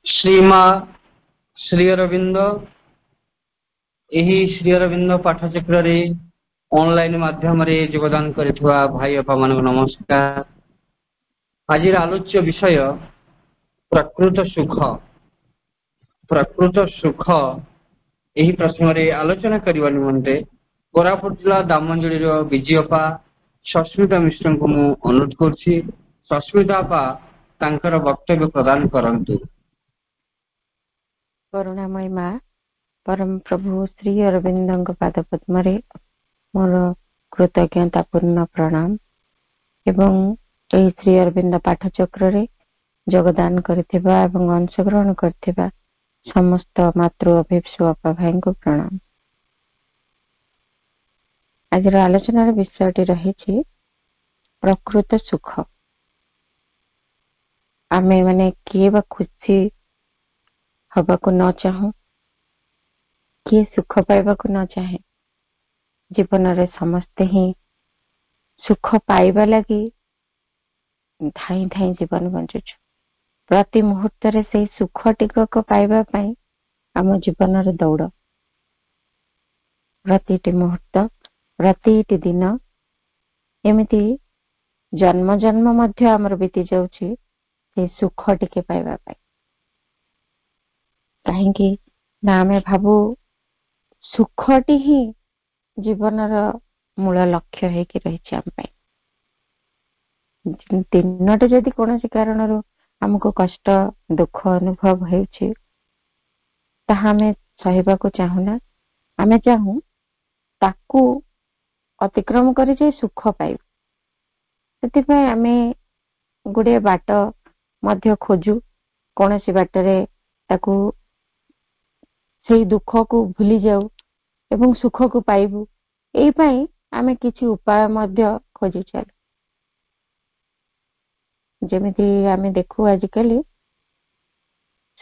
श्रीमा Shri Arvind Shri Arvind पाठचक्र online माध्यम योगदान करिथुआ भाई बापा मान नमस्कार। आज आलोच्य विषय प्रकृत सुख। प्रकृत सुख यही प्रसंग रे आलोचना करने निमंते कोरापुट जिला दामंजली विजयपा सस्मिता मिश्र को मु अनुरोध करुछि। सस्मिता अपा तांकर वक्तव्य प्रदान करंतु। करुणामय माँ परम प्रभु श्री अरविंद पाद पद्म मोर कृतज्ञतापूर्ण प्रणाम एवं यही श्री अरविंद पाठचक्र योगदान करथिबा एवं अंशग्रहण करथिबा समस्त मातृ अभिप्सु अपा भाई को प्रणाम। आज आलोचनार विषयटी रही प्रकृत सुख। आमे माने किए बा खुशी हवा को न चाहूं, किए सुख पाइबा को न चाहे। जीवन रे समस्ते ही सुख पाइबा लगी धाई धाई जीवन बंचुछु। प्रति मुहूर्त रे से सुख टिकक पाइबा पाई आम जीवन रे दौड़। प्रतिटी मुहूर्त प्रतिटी दिन एमिति जन्म जन्म मध्य आमर बीती जाउछि से सुख टिके पाइबा पाई। कहीं ना आमे भाबू सुखटी ही जीवनर मूल लक्ष्य है कि रही आम दिनटे जदि कौन कारण आमको कष्ट दुख अनुभव होउछि ताहा आमे सहिबा को चाहूना। आमे चाहू ताकू अतिक्रम करी जे सुख पाइब। सेतिपय आमे गुडे बाट मध्य खोजू कौन सी बाटरे ताकू से दुख को भूली जाऊ एवं सुख को पाइबू। एई पई आमे किछि उपाय मध्य खोजी चल। जेमिति आमे देखू आजिकली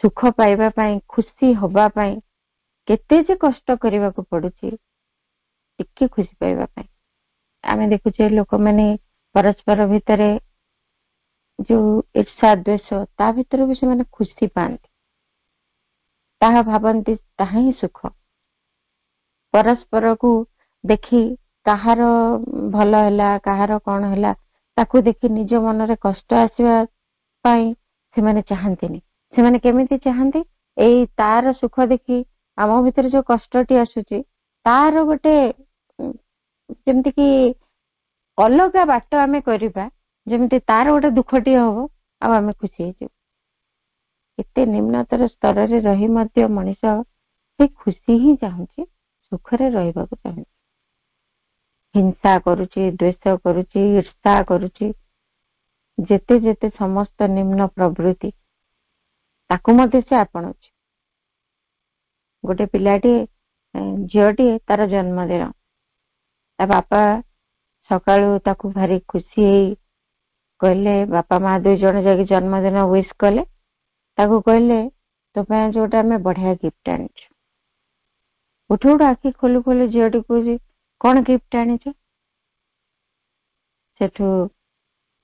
सुख पाइबा पई खुशी होबा पई केते जे कष्ट करिबा को पडुछि टिके खुशी पाइबा पई। आमे देखुछे लोक माने परस्पर भितरे जो ईर्षा द्वेष ता भितर भी से माने खुशी पांती ताहा भावंती ताहा ही सुख। परस्पर को देखी कहार भल हैला कहार कौन हैला ताकू देखी निज मन रे कष्ट आसीबा पाई से माने चाहंतीनी। से माने केमिति चाहंती एई तार सुख देखी आम भीतर जो कष्टटी आसुची तार गोटे जेमति कि अलगा बाट आमे करिबा जेमति तार गोटे दुखटी हबो आ आमे खुशी हेजो। एते निम्नतर स्तर रे रही मध्य मनीष से खुशी ही चाहूची सुखरे रहिबा को चाहूची। हिंसा करूची द्वेष करूची ईर्षा करूची जेते जेते समस्त निम्न प्रवृत्ति ताकू मध्य से आपणुची। गोटे पिलाटी झियोटी तार जन्मदिन ता बापा सकाळू ताकू भारी खुशी हेई कहले बापा माँ दुई जण जाके जन्मदिन विश कले ताकू कहले तो पे जोटा में बढ़िया गिफ्ट आनिछ। उठ उठ आखि खोलू खोलू झीटी कह कौन गिफ्ट आनिछ। सेठू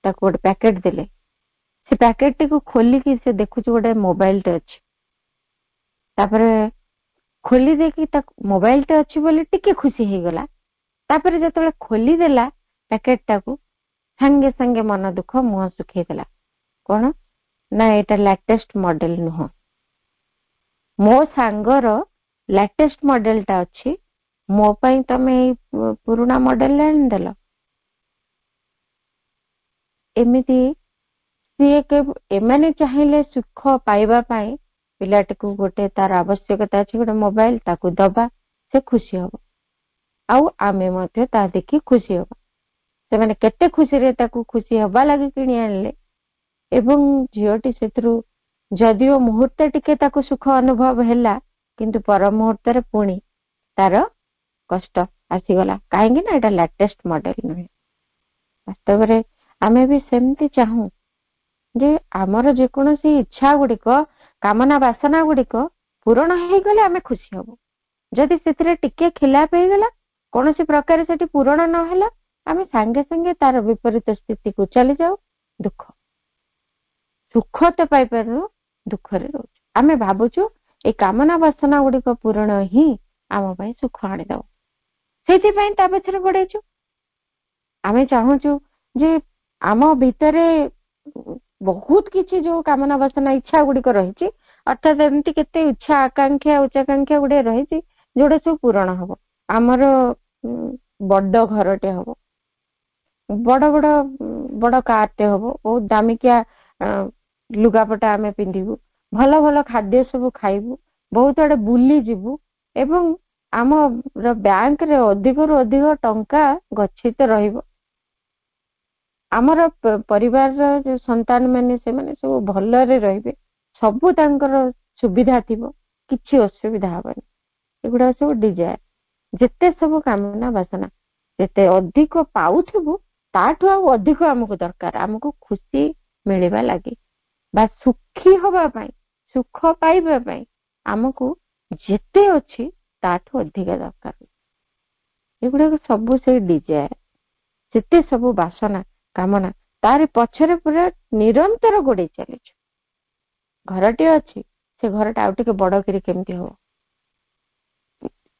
ताकू गोटे पैकेट देले। से पैकेट टी को खोलिकी से देखुछ गोटे मोबाइल टे अछि। तापरे खोली देखी मोबाइल टे अछि बोली टिके खुशी हे गला। तापरे जतले खोली देला पैकेट टाकू संगे संगे मन दुख मुह सुखै देला। कौन ना एटा लेटेस्ट मॉडल नुह मो सांगर लेटेस्ट मॉडल टा अछि मो पई तमे पुराना मॉडल लाइन देल। एमिति सी के एमाने चाहिले सुख पाइबा पाई पिलाटी को गोटे तार आवश्यकता अछि गोटे मोबाइल ताकू दबा से खुशी हो आउ आमे मध्य ता देखि खुशी हो। से माने केते खुशी रे ताकू खुशी हबा लागि किनि आनले एवं झीटी से जदिओ मुहूर्त टिके ताकू सुख अनुभव हैला किंतु पर मुहूर्त रे पुणी तार कष्ट आसीगला कहीं ना एटा लेटेस्ट मॉडल नुहे। वास्तव रे आमे भी सेमती चाहू जे आमर जेकोसी इच्छा गुड़िक कामना बासना गुड़िक पूरण हो गले आमे खुशी हबो। जदि से टिके खिलाप हो गला कौन सी प्रकार से पूरण न हैला आमे संगे संगे तार विपरीत स्थिति को चली जाऊ दुख। सुख तो पाई पारनु दुख रे रोज। ଆମେ ଭାବୁଛୁ ଏଇ କାମନା ବାସନା ଗୁଡିକ ପୂରଣ ହିଁ ଆମ ପାଇଁ ସୁଖ ଆଣିଦବ, ସେଇଥିପାଇଁ ତା ପଛରେ ଗୋଡେଇଛୁ। ଆମେ ଚାହୁଁଛୁ ଯେ ଆମ ଭିତରେ ବହୁତ କିଛି ଯୋଉ କାମନା ବାସନା ଇଚ୍ଛା ଗୁଡିକ ରହିଛି, ଅର୍ଥାତ୍ ଏମିତି କେତେ ଇଚ୍ଛା ଆକାଂକ୍ଷା ଉଚ୍ଚାକାଂକ୍ଷା ଗୁଡିକ ରହିଛି ଯୋଉଟା ସବୁ ପୂରଣ ହବ। ଆମର ବଡ ଘରଟେ ହବ, ବଡ ବଡ ବଡ କାରଟେ ହବ, ବହୁତ ଦାମିକିଆ ଲୁଗାପଟା ଆମେ ପିନ୍ଧିବୁ, ଭଲ ଭଲ ଖାଦ୍ୟ ସବୁ ଖାଇବୁ, ବହୁତ ଆଡେ ବୁଲିଯିବୁ ଏବଂ ଆମର ବ୍ୟାଙ୍କରେ ଅଧିକରୁ ଅଧିକ ଟଙ୍କା ଗଚ୍ଛିତ ରହିବ। ଆମର ପରିବାରର ଯୋଉ ସନ୍ତାନ ମାନେ ସେମାନେ ସବୁ ଭଲରେ ରହିବେ, ସବୁ ତାଙ୍କର ସୁବିଧା ଥିବ, କିଛି ଅସୁବିଧା ହବନି। ଏଗୁଡା ସବୁ ଡିଜାୟାର, ଯେତେ ସବୁ କାମନା ବାସନା, ଯେତେ ଅଧିକ ପାଉଥିବୁ ତାଠୁ ଆଉ ଅଧିକ ଆମକୁ ଦରକାର, ଆମକୁ ଖୁସି ମିଳିବା ଲାଗି ବା ସୁଖୀ ହବା ପାଇଁ, ସୁଖ ପାଇବା ପାଇଁ ଆମକୁ ଯେତେ ଅଛି ତାଠୁ ଅଧିକା ଦରକାର। ଏଗୁଡାକ ସବୁ ସେଇ ଡିଜାୟାର, ଯେତେ ସବୁ ବାସନା କାମନା, ତାରି ପଛରେ ପୁରା ନିରନ୍ତର ଗୋଡେଇ ଚାଲିଛୁ। ଘରଟିଏ ଅଛି, ସେ ଘରଟା ଆଉ ଟିକେ ବଡ କରି କେମିତି ହବ,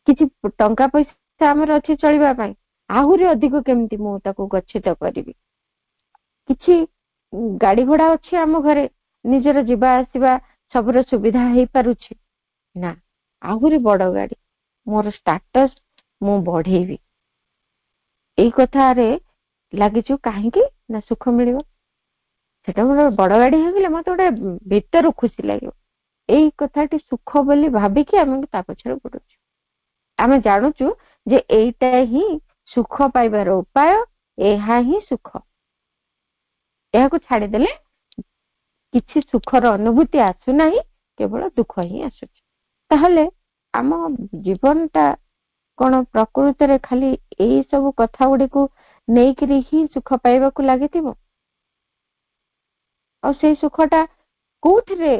କିଛି ଟଙ୍କା ପଇସା ଆମର ଅଛି ଚଳିବା ପାଇଁ, ଆହୁରି ଅଧିକ କେମିତି ମୁଁ ତାକୁ ଗଚ୍ଛିତ କରିବି। କିଛି ଗାଡି ଘୋଡା ଅଛି ଆମ ଘରେ, ନିଜର ଯିବା ଆସିବା ସବୁର ସୁବିଧା ହେଇପାରୁଛି ନା, ଆହୁରି ବଡ ଗାଡି, ମୋର ଷ୍ଟାଟସ ମୁଁ ବଢେଇବି, ଏଇ କଥାରେ ଲାଗିଛୁ। କାହିଁକି ନା ସୁଖ ମିଳିବ, ସେଟା ମୋର ବଡ ଗାଡି ହେଇଗଲେ ମତେ ଗୋଟେ ଭିତରୁ ଖୁସି ଲାଗିବ, ଏଇ କଥାଟି ସୁଖ ବୋଲି ଭାବିକି ଆମେ ତା ପଛରେ ଗୋଡୁଛୁ। ଆମେ ଜାଣୁଛୁ ଯେ ଏଇଟା ହିଁ ସୁଖ ପାଇବାର ଉପାୟ, ଏହା ହିଁ ସୁଖ। ଏହାକୁ ଛାଡିଦେଲେ କିଛି ସୁଖର ଅନୁଭୂତି ଆସୁନାହିଁ, କେବଳ ଦୁଃଖ ହିଁ ଆସୁଛି। ତାହେଲେ ଆମ ଜୀବନଟା କଣ ପ୍ରକୃତରେ ଖାଲି ଏଇ ସବୁ କଥା ଗୁଡିକୁ ନେଇକିରି ହିଁ ସୁଖ ପାଇବାକୁ ଲାଗିଥିବ? ଆଉ ସେଇ ସୁଖଟା କୋଉଥିରେ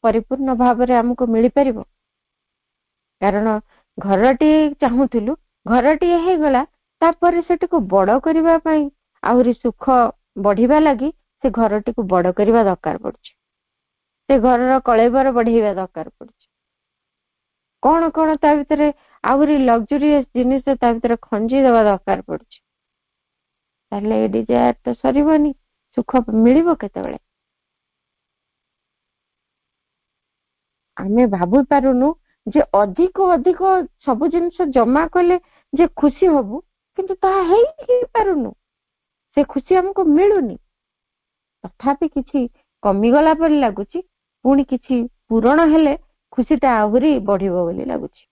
ପରିପୂର୍ଣ୍ଣ ଭାବରେ ଆମକୁ ମିଳିପାରିବ? କାରଣ ଘରଟିଏ ଚାହୁଁଥିଲୁ, ଘରଟିଏ ହେଇଗଲା, ତାପରେ ସେଟିକୁ ବଡ କରିବା ପାଇଁ, ଆହୁରି ସୁଖ ବଢିବା ଲାଗି ସେ ଘରଟିକୁ ବଡ କରିବା ଦରକାର ପଡୁଛି, ସେ ଘରର କଳେବର ବଢେଇବା ଦରକାର ପଡୁଛି, କଣ କଣ ତା ଭିତରେ ଆହୁରି ଲକ୍ଜୁରିୟସ୍ ଜିନିଷ ତା ଭିତରେ ଖଞ୍ଜି ଦେବା ଦରକାର ପଡୁଛି। ତାହେଲେ ଏ ଡିଜାୟାର ତ ସରିବନି, ସୁଖ ମିଳିବ କେତେବେଳେ? ଆମେ ଭାବି ପାରୁନୁ ଯେ ଅଧିକ ଅଧିକ ସବୁ ଜିନିଷ ଜମା କଲେ ଯେ ଖୁସି ହବୁ, କିନ୍ତୁ ତାହା ହେଇପାରୁନୁ, ସେ ଖୁସି ଆମକୁ ମିଳୁନି। ତଥାପି କିଛି କମିଗଲା ପରି ଲାଗୁଛି, ପୁଣି କିଛି ପୂରଣ ହେଲେ ଖୁସିଟା ଆହୁରି ବଢିବ ବୋଲି ଲାଗୁଛି।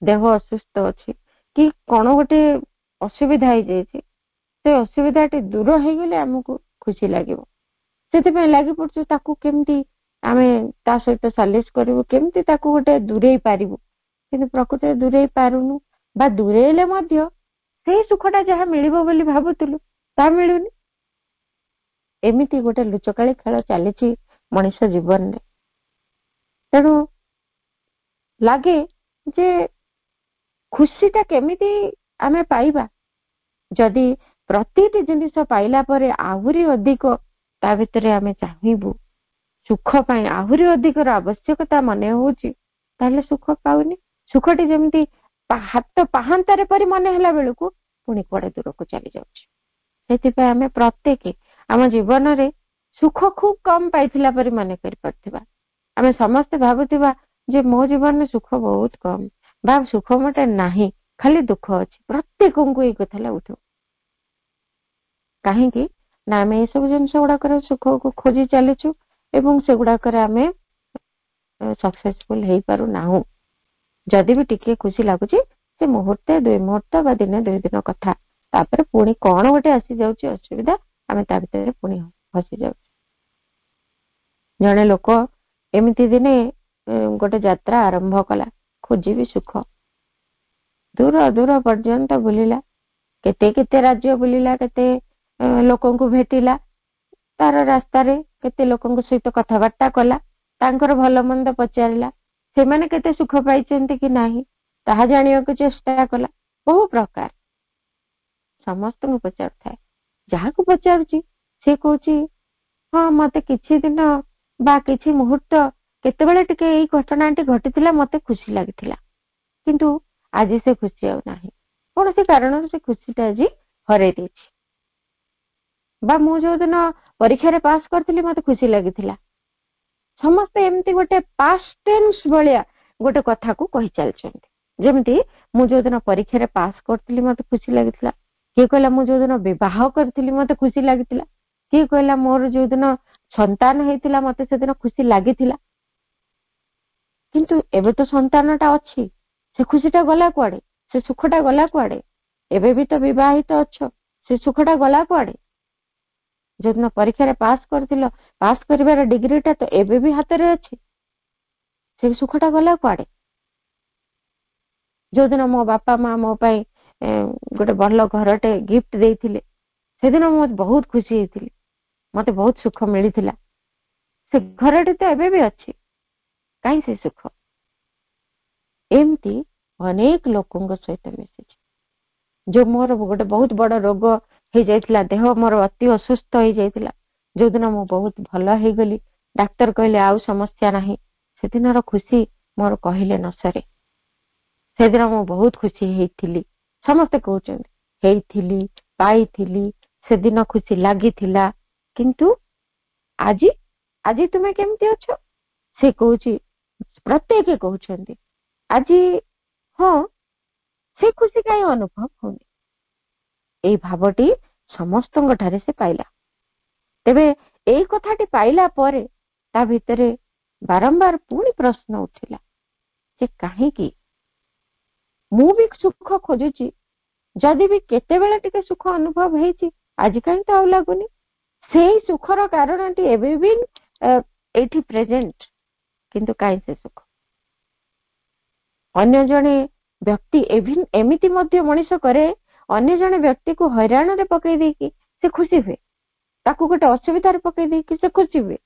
ଦେହ ଅସୁସ୍ଥ ଅଛି କି କଣ ଗୋଟେ ଅସୁବିଧା ହେଇଯାଇଛି, ସେ ଅସୁବିଧାଟି ଦୂର ହେଇଗଲେ ଆମକୁ ଖୁସି ଲାଗିବ, ସେଥିପାଇଁ ଲାଗି ପଡୁଛୁ ତାକୁ କେମିତି ଆମେ ତା ସହିତ ସାଲିସ କରିବୁ, କେମିତି ତାକୁ ଗୋଟେ ଦୂରେଇ ପାରିବୁ। କିନ୍ତୁ ପ୍ରକୃତରେ ଦୂରେଇ ପାରୁନୁ, ବା ଦୂରେଇଲେ ମଧ୍ୟ ସେଇ ସୁଖଟା ଯାହା ମିଳିବ ବୋଲି ଭାବୁଥିଲୁ ତାହା ମିଳୁନି। ଏମିତି ଗୋଟେ ଲୁଚକାଳି ଖେଳ ଚାଲିଛି ମଣିଷ ଜୀବନରେ। ତେଣୁ ଲାଗେ ଯେ ଖୁସିଟା କେମିତି ଆମେ ପାଇବା? ଯଦି ପ୍ରତିଟି ଜିନିଷ ପାଇଲା ପରେ ଆହୁରି ଅଧିକ ତା ଭିତରେ ଆମେ ଚାହିଁବୁ, ସୁଖ ପାଇଁ ଆହୁରି ଅଧିକର ଆବଶ୍ୟକତା ମନେ ହଉଛି, ତାହେଲେ ସୁଖ ପାଉନି। ସୁଖଟି ଯେମିତି ହାତ ପାହାନ୍ତାରେ ପରି ମନେ ହେଲା ବେଳକୁ ପୁଣି କୁଆଡେ ଦୂରକୁ ଚାଲି ଯାଉଛି। ସେଥିପାଇଁ ଆମେ ପ୍ରତ୍ୟେକ ଆମ ଜୀବନରେ ସୁଖ ଖୁବ କମ ପାଇଥିଲା ପରି ମନେ କରିପାରୁଥିବା। ଆମେ ସମସ୍ତେ ଭାବୁଥିବା ଯେ ମୋ ଜୀବନରେ ସୁଖ ବହୁତ କମ, ବା ସୁଖ ମୋଟେ ନାହିଁ, ଖାଲି ଦୁଃଖ ଅଛି। ପ୍ରତ୍ୟେକଙ୍କୁ ଏଇ କଥା ଲାଗୁଥିବ। କାହିଁକି ନା ଆମେ ଏସବୁ ଜିନିଷ ଗୁଡାକରେ ସୁଖକୁ ଖୋଜି ଚାଲିଛୁ ଏବଂ ସେଗୁଡାକରେ ଆମେ ସକ୍ସେସଫୁଲ ହେଇପାରୁନାହୁଁ। ଯଦି ବି ଟିକେ ଖୁସି ଲାଗୁଛି ସେ ମୁହୂର୍ତ୍ତେ, 2 ମୁହୂର୍ତ୍ତ ବା ଦିନେ 2 ଦିନ କଥା, ତାପରେ ପୁଣି କଣ ଗୋଟେ ଆସିଯାଉଛି ଅସୁବିଧା, ଆମେ ତା ଭିତରେ ପୁଣି ଫସି ଯାଉଛୁ। ଜଣେ ଲୋକ ଏମିତି ଦିନେ ଗୋଟେ ଯାତ୍ରା ଆରମ୍ଭ କଲା, ଖୋଜିବି ସୁଖ। ଦୂର ଦୂର ପର୍ଯ୍ୟନ୍ତ ବୁଲିଲା, କେତେ କେତେ ରାଜ୍ୟ ବୁଲିଲା, କେତେ ଲୋକଙ୍କୁ ଭେଟିଲା, ତାର ରାସ୍ତାରେ କେତେ ଲୋକଙ୍କ ସହିତ କଥାବାର୍ତ୍ତା କଲା, ତାଙ୍କର ଭଲ ମନ୍ଦ ପଚାରିଲା, ସେମାନେ କେତେ ସୁଖ ପାଇଛନ୍ତି କି ନାହିଁ ତାହା ଜାଣିବାକୁ ଚେଷ୍ଟା କଲା। ବହୁ ପ୍ରକାର ସମସ୍ତଙ୍କୁ ପଚାରୁଥାଏ। ଯାହାକୁ ପଚାରୁଛି ସେ କହୁଛି ହଁ ମତେ କିଛି ଦିନ बा किछि मुहूर्त केतेबेले टिके एई घटनाटी घटिथिला मते खुशी लागिथिला किंतु आज से खुशी आउ नाही कौन से कारण से खुशीटा आज हरै देछि बा मु जो दिन परीक्षा पास करथिली मते खुशी लागिथिला समस्ते एमती गोटे पास्ट टेंस भलिया गोटे कथा को कहि चलछन्ती जेमती मु जो दिन परीक्षा पास करथिली मते खुशी लागिथिला किए कहला मु जो दिन विवाह करथिली मते खुशी लागिथिला किए कहला मोर जो दिन संतान हेतिला मते से दिन खुशी लागिथिला किंतु एबे तो संतानटा अछि से खुशीटा गला कुआडे से सुखटा गला कुआडे एबे भी तो विवाहित अछो से सुखटा गला कुआडे जो दिन परीक्षा पास करथिलो पास करिवार डिग्रीटा तो एबे भी हाथ रे अछि से सुखटा गला कुआडे जो दिन मो बापा माँ मो पाई गोटे भल घरटे गिफ्ट देइथिले से दिन मो बहुत खुशी हेतिली मते बहुत सुख मिलिथिला से घरटे तो एबे भी अछि काई से सुख एमती अनेक लोकों सहित मिसिछि जो मोर गोटे बहुत बड़ रोग हो जाइथिला देह मोर अति असुस्थ हो जाइथिला जो दिन मु बहुत भल हो गली डाक्टर कहले आउ समस्या नाही से दिनर खुशी मोर कहले न सरे से दिन मु बहुत खुशी हेतिली समस्त कहउछन हेतिली पाइथिली से दिन खुशी लागिथिला किंतु आज आज तुमे केमती अछो से कहउची प्रत्येक कहउछन्ती आज हाँ से खुशी कहीं अनुभव होनी ए भावटी समस्त ठारे से पाइला तेबे एई कथाटी पाइला परे ता भितरे बारंबार पुणी प्रश्न उठिला जे काहे की मु भी सुख खोजुची जदि भी केतेबेले टिके सुख अनुभव हेची आज काहे तो आउ लागुनी सेई सुखर कारणटी एबे भी एठी प्रेजेंट किंतु काहे से सुख अन्य जने व्यक्ति एमिति मध्य मनीष करे अन्य जने व्यक्ति को हैरान रे पकई देकी से खुशी हुए ताकू गोटे असुविधा रे पकई देकी से खुशी हुए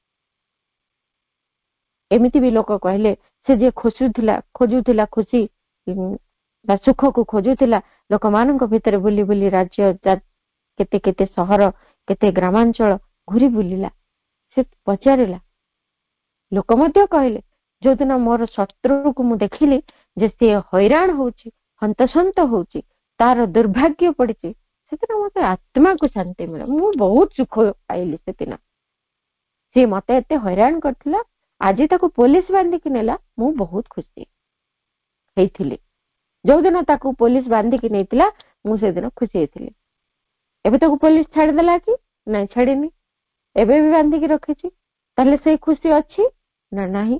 एमिति भी लोक कहले से जे खोजुथिला खुशी बा सुख को खोजुथिला लोक मानक भितर बुली बुली राज्य केते केते शहर केते ग्रामांचल घुरी बुलिला से पचारिला लोक मध्य कहले जो दिन मोर शत्रु को मु देखिली जे से हैरान होची हंतसंत होची तार दुर्भाग्य पड़िची से दिन मते आत्मा को शांति मिले मु बहुत सुख पाइली से दिन से मते एते हैरान करथिला आज ताको पुलिस बांधी कि नेला मु बहुत खुशी हेइथिली जो दिन ताको पुलिस बांधी कि नेतिला मु से दिन खुशी हेइथिली एबे ताको पुलिस छाड़ देला कि नहीं छाड़ीनी एबे भी बांधी कि रखिची ताले से खुशी अछि ना नाही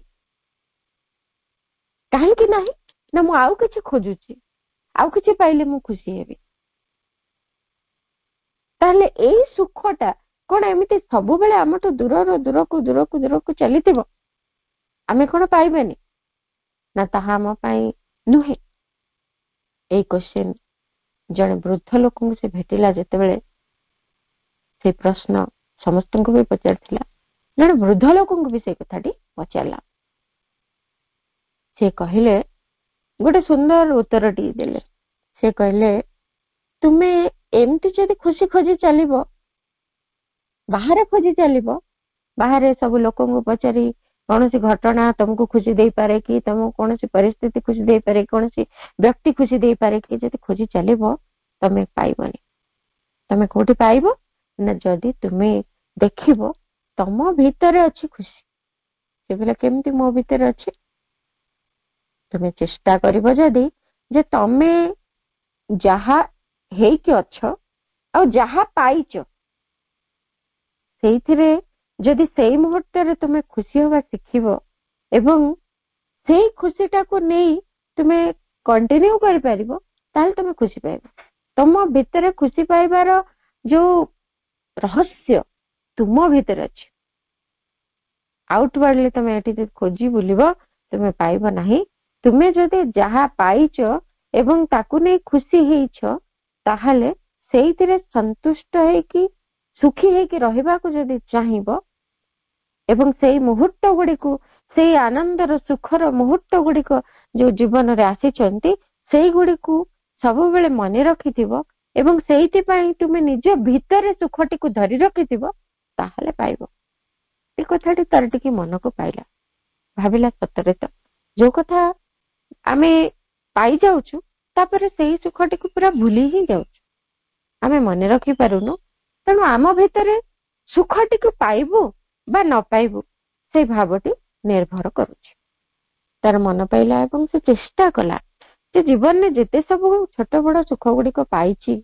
काहे कि नाही ना मु आउ किछि खोजुची आउ किछि पाइले मु खुशी हेबी ताले एई सुखटा कोन एमिति सब बेले हमटो दूर को चलीतिबो आमे कोन पाइबेनी ना ताहा हम पाई नुहे एई क्वेश्चन जने वृद्ध लोक से भेटिला जेते बेले से प्रश्न समस्त को भी पचारथिला जने वृद्ध लोक को भी से कथाटी पचारला से कहले गोटे सुंदर उत्तर टी देले से कहले तुमे एमती जदि खुशी खोजी चलिबो बाहर खोजी चलिबो बाहर सब लोक को पचारी कौन सी घटना तुमको खुशी दे पारे कि तुमको कौन सी परिस्थिति खुशी दे पारे कौन सी व्यक्ति खुशी दे पारे कि जदि खोजी चलिबो तमे पाइबनी तमे कोठी पाइबो ना जदि तुमे देखिबो तम भीतर अछि खुशी से बेला केमती मो भीतर अछि तुमे चेष्टा करिबो जदि जे तमे जहा हेई कि अछो आ जहा पाइचो सेइथिरे जदि सेई मुहूर्त रे तुमे खुशी होबा सिखिबो एवं सेई खुशीटा को नेई तुमे कंटिन्यू करि परिबो ताल तुमे खुशी पाइबो तम भीतर खुशी पाइबार जो रहस्य तुम भीतर अछि आउटवर्डली तुमे एठी खोजी बुलिबो तुमे पाइबो नाही तुमे जदि जहा पाइचो एवं ताकू नै खुशी हेइछो ताहाले सेइथिरे संतुष्ट है कि सुखी है कि रहिबा को जदि चाहिबो एवं सेई मुहूर्त गुडी को सेई आनंदर सुखर मुहूर्त गुडी को जो जीवन रे आसीचंती सेई गुडी को सब बेले मने रखिथिबो एवं सेइति पई तुमे निज भीतर सुखटी को धरि रखिथिबो ताहाले पाइबो ଏ କଥାଟି ତାର ଟିକେ ମନକୁ ପାଇଲା, ଭାବିଲା ସତରେ ତ ଯୋଉ କଥା ଆମେ ପାଇଯାଉଛୁ ତାପରେ ସେଇ ସୁଖଟିକୁ ପୁରା ଭୁଲି ହିଁ ଯାଉଛୁ, ଆମେ ମନେ ରଖିପାରୁନୁ। ତେଣୁ ଆମ ଭିତରେ ସୁଖଟିକୁ ପାଇବୁ ବା ନ ପାଇବୁ ସେଇ ଭାବଟି ନିର୍ଭର କରୁଛି। ତାର ମନ ପାଇଲା ଏବଂ ସେ ଚେଷ୍ଟା କଲା ଯେ ଜୀବନରେ ଯେତେ ସବୁ ଛୋଟ ବଡ ସୁଖ ଗୁଡିକ ପାଇଛି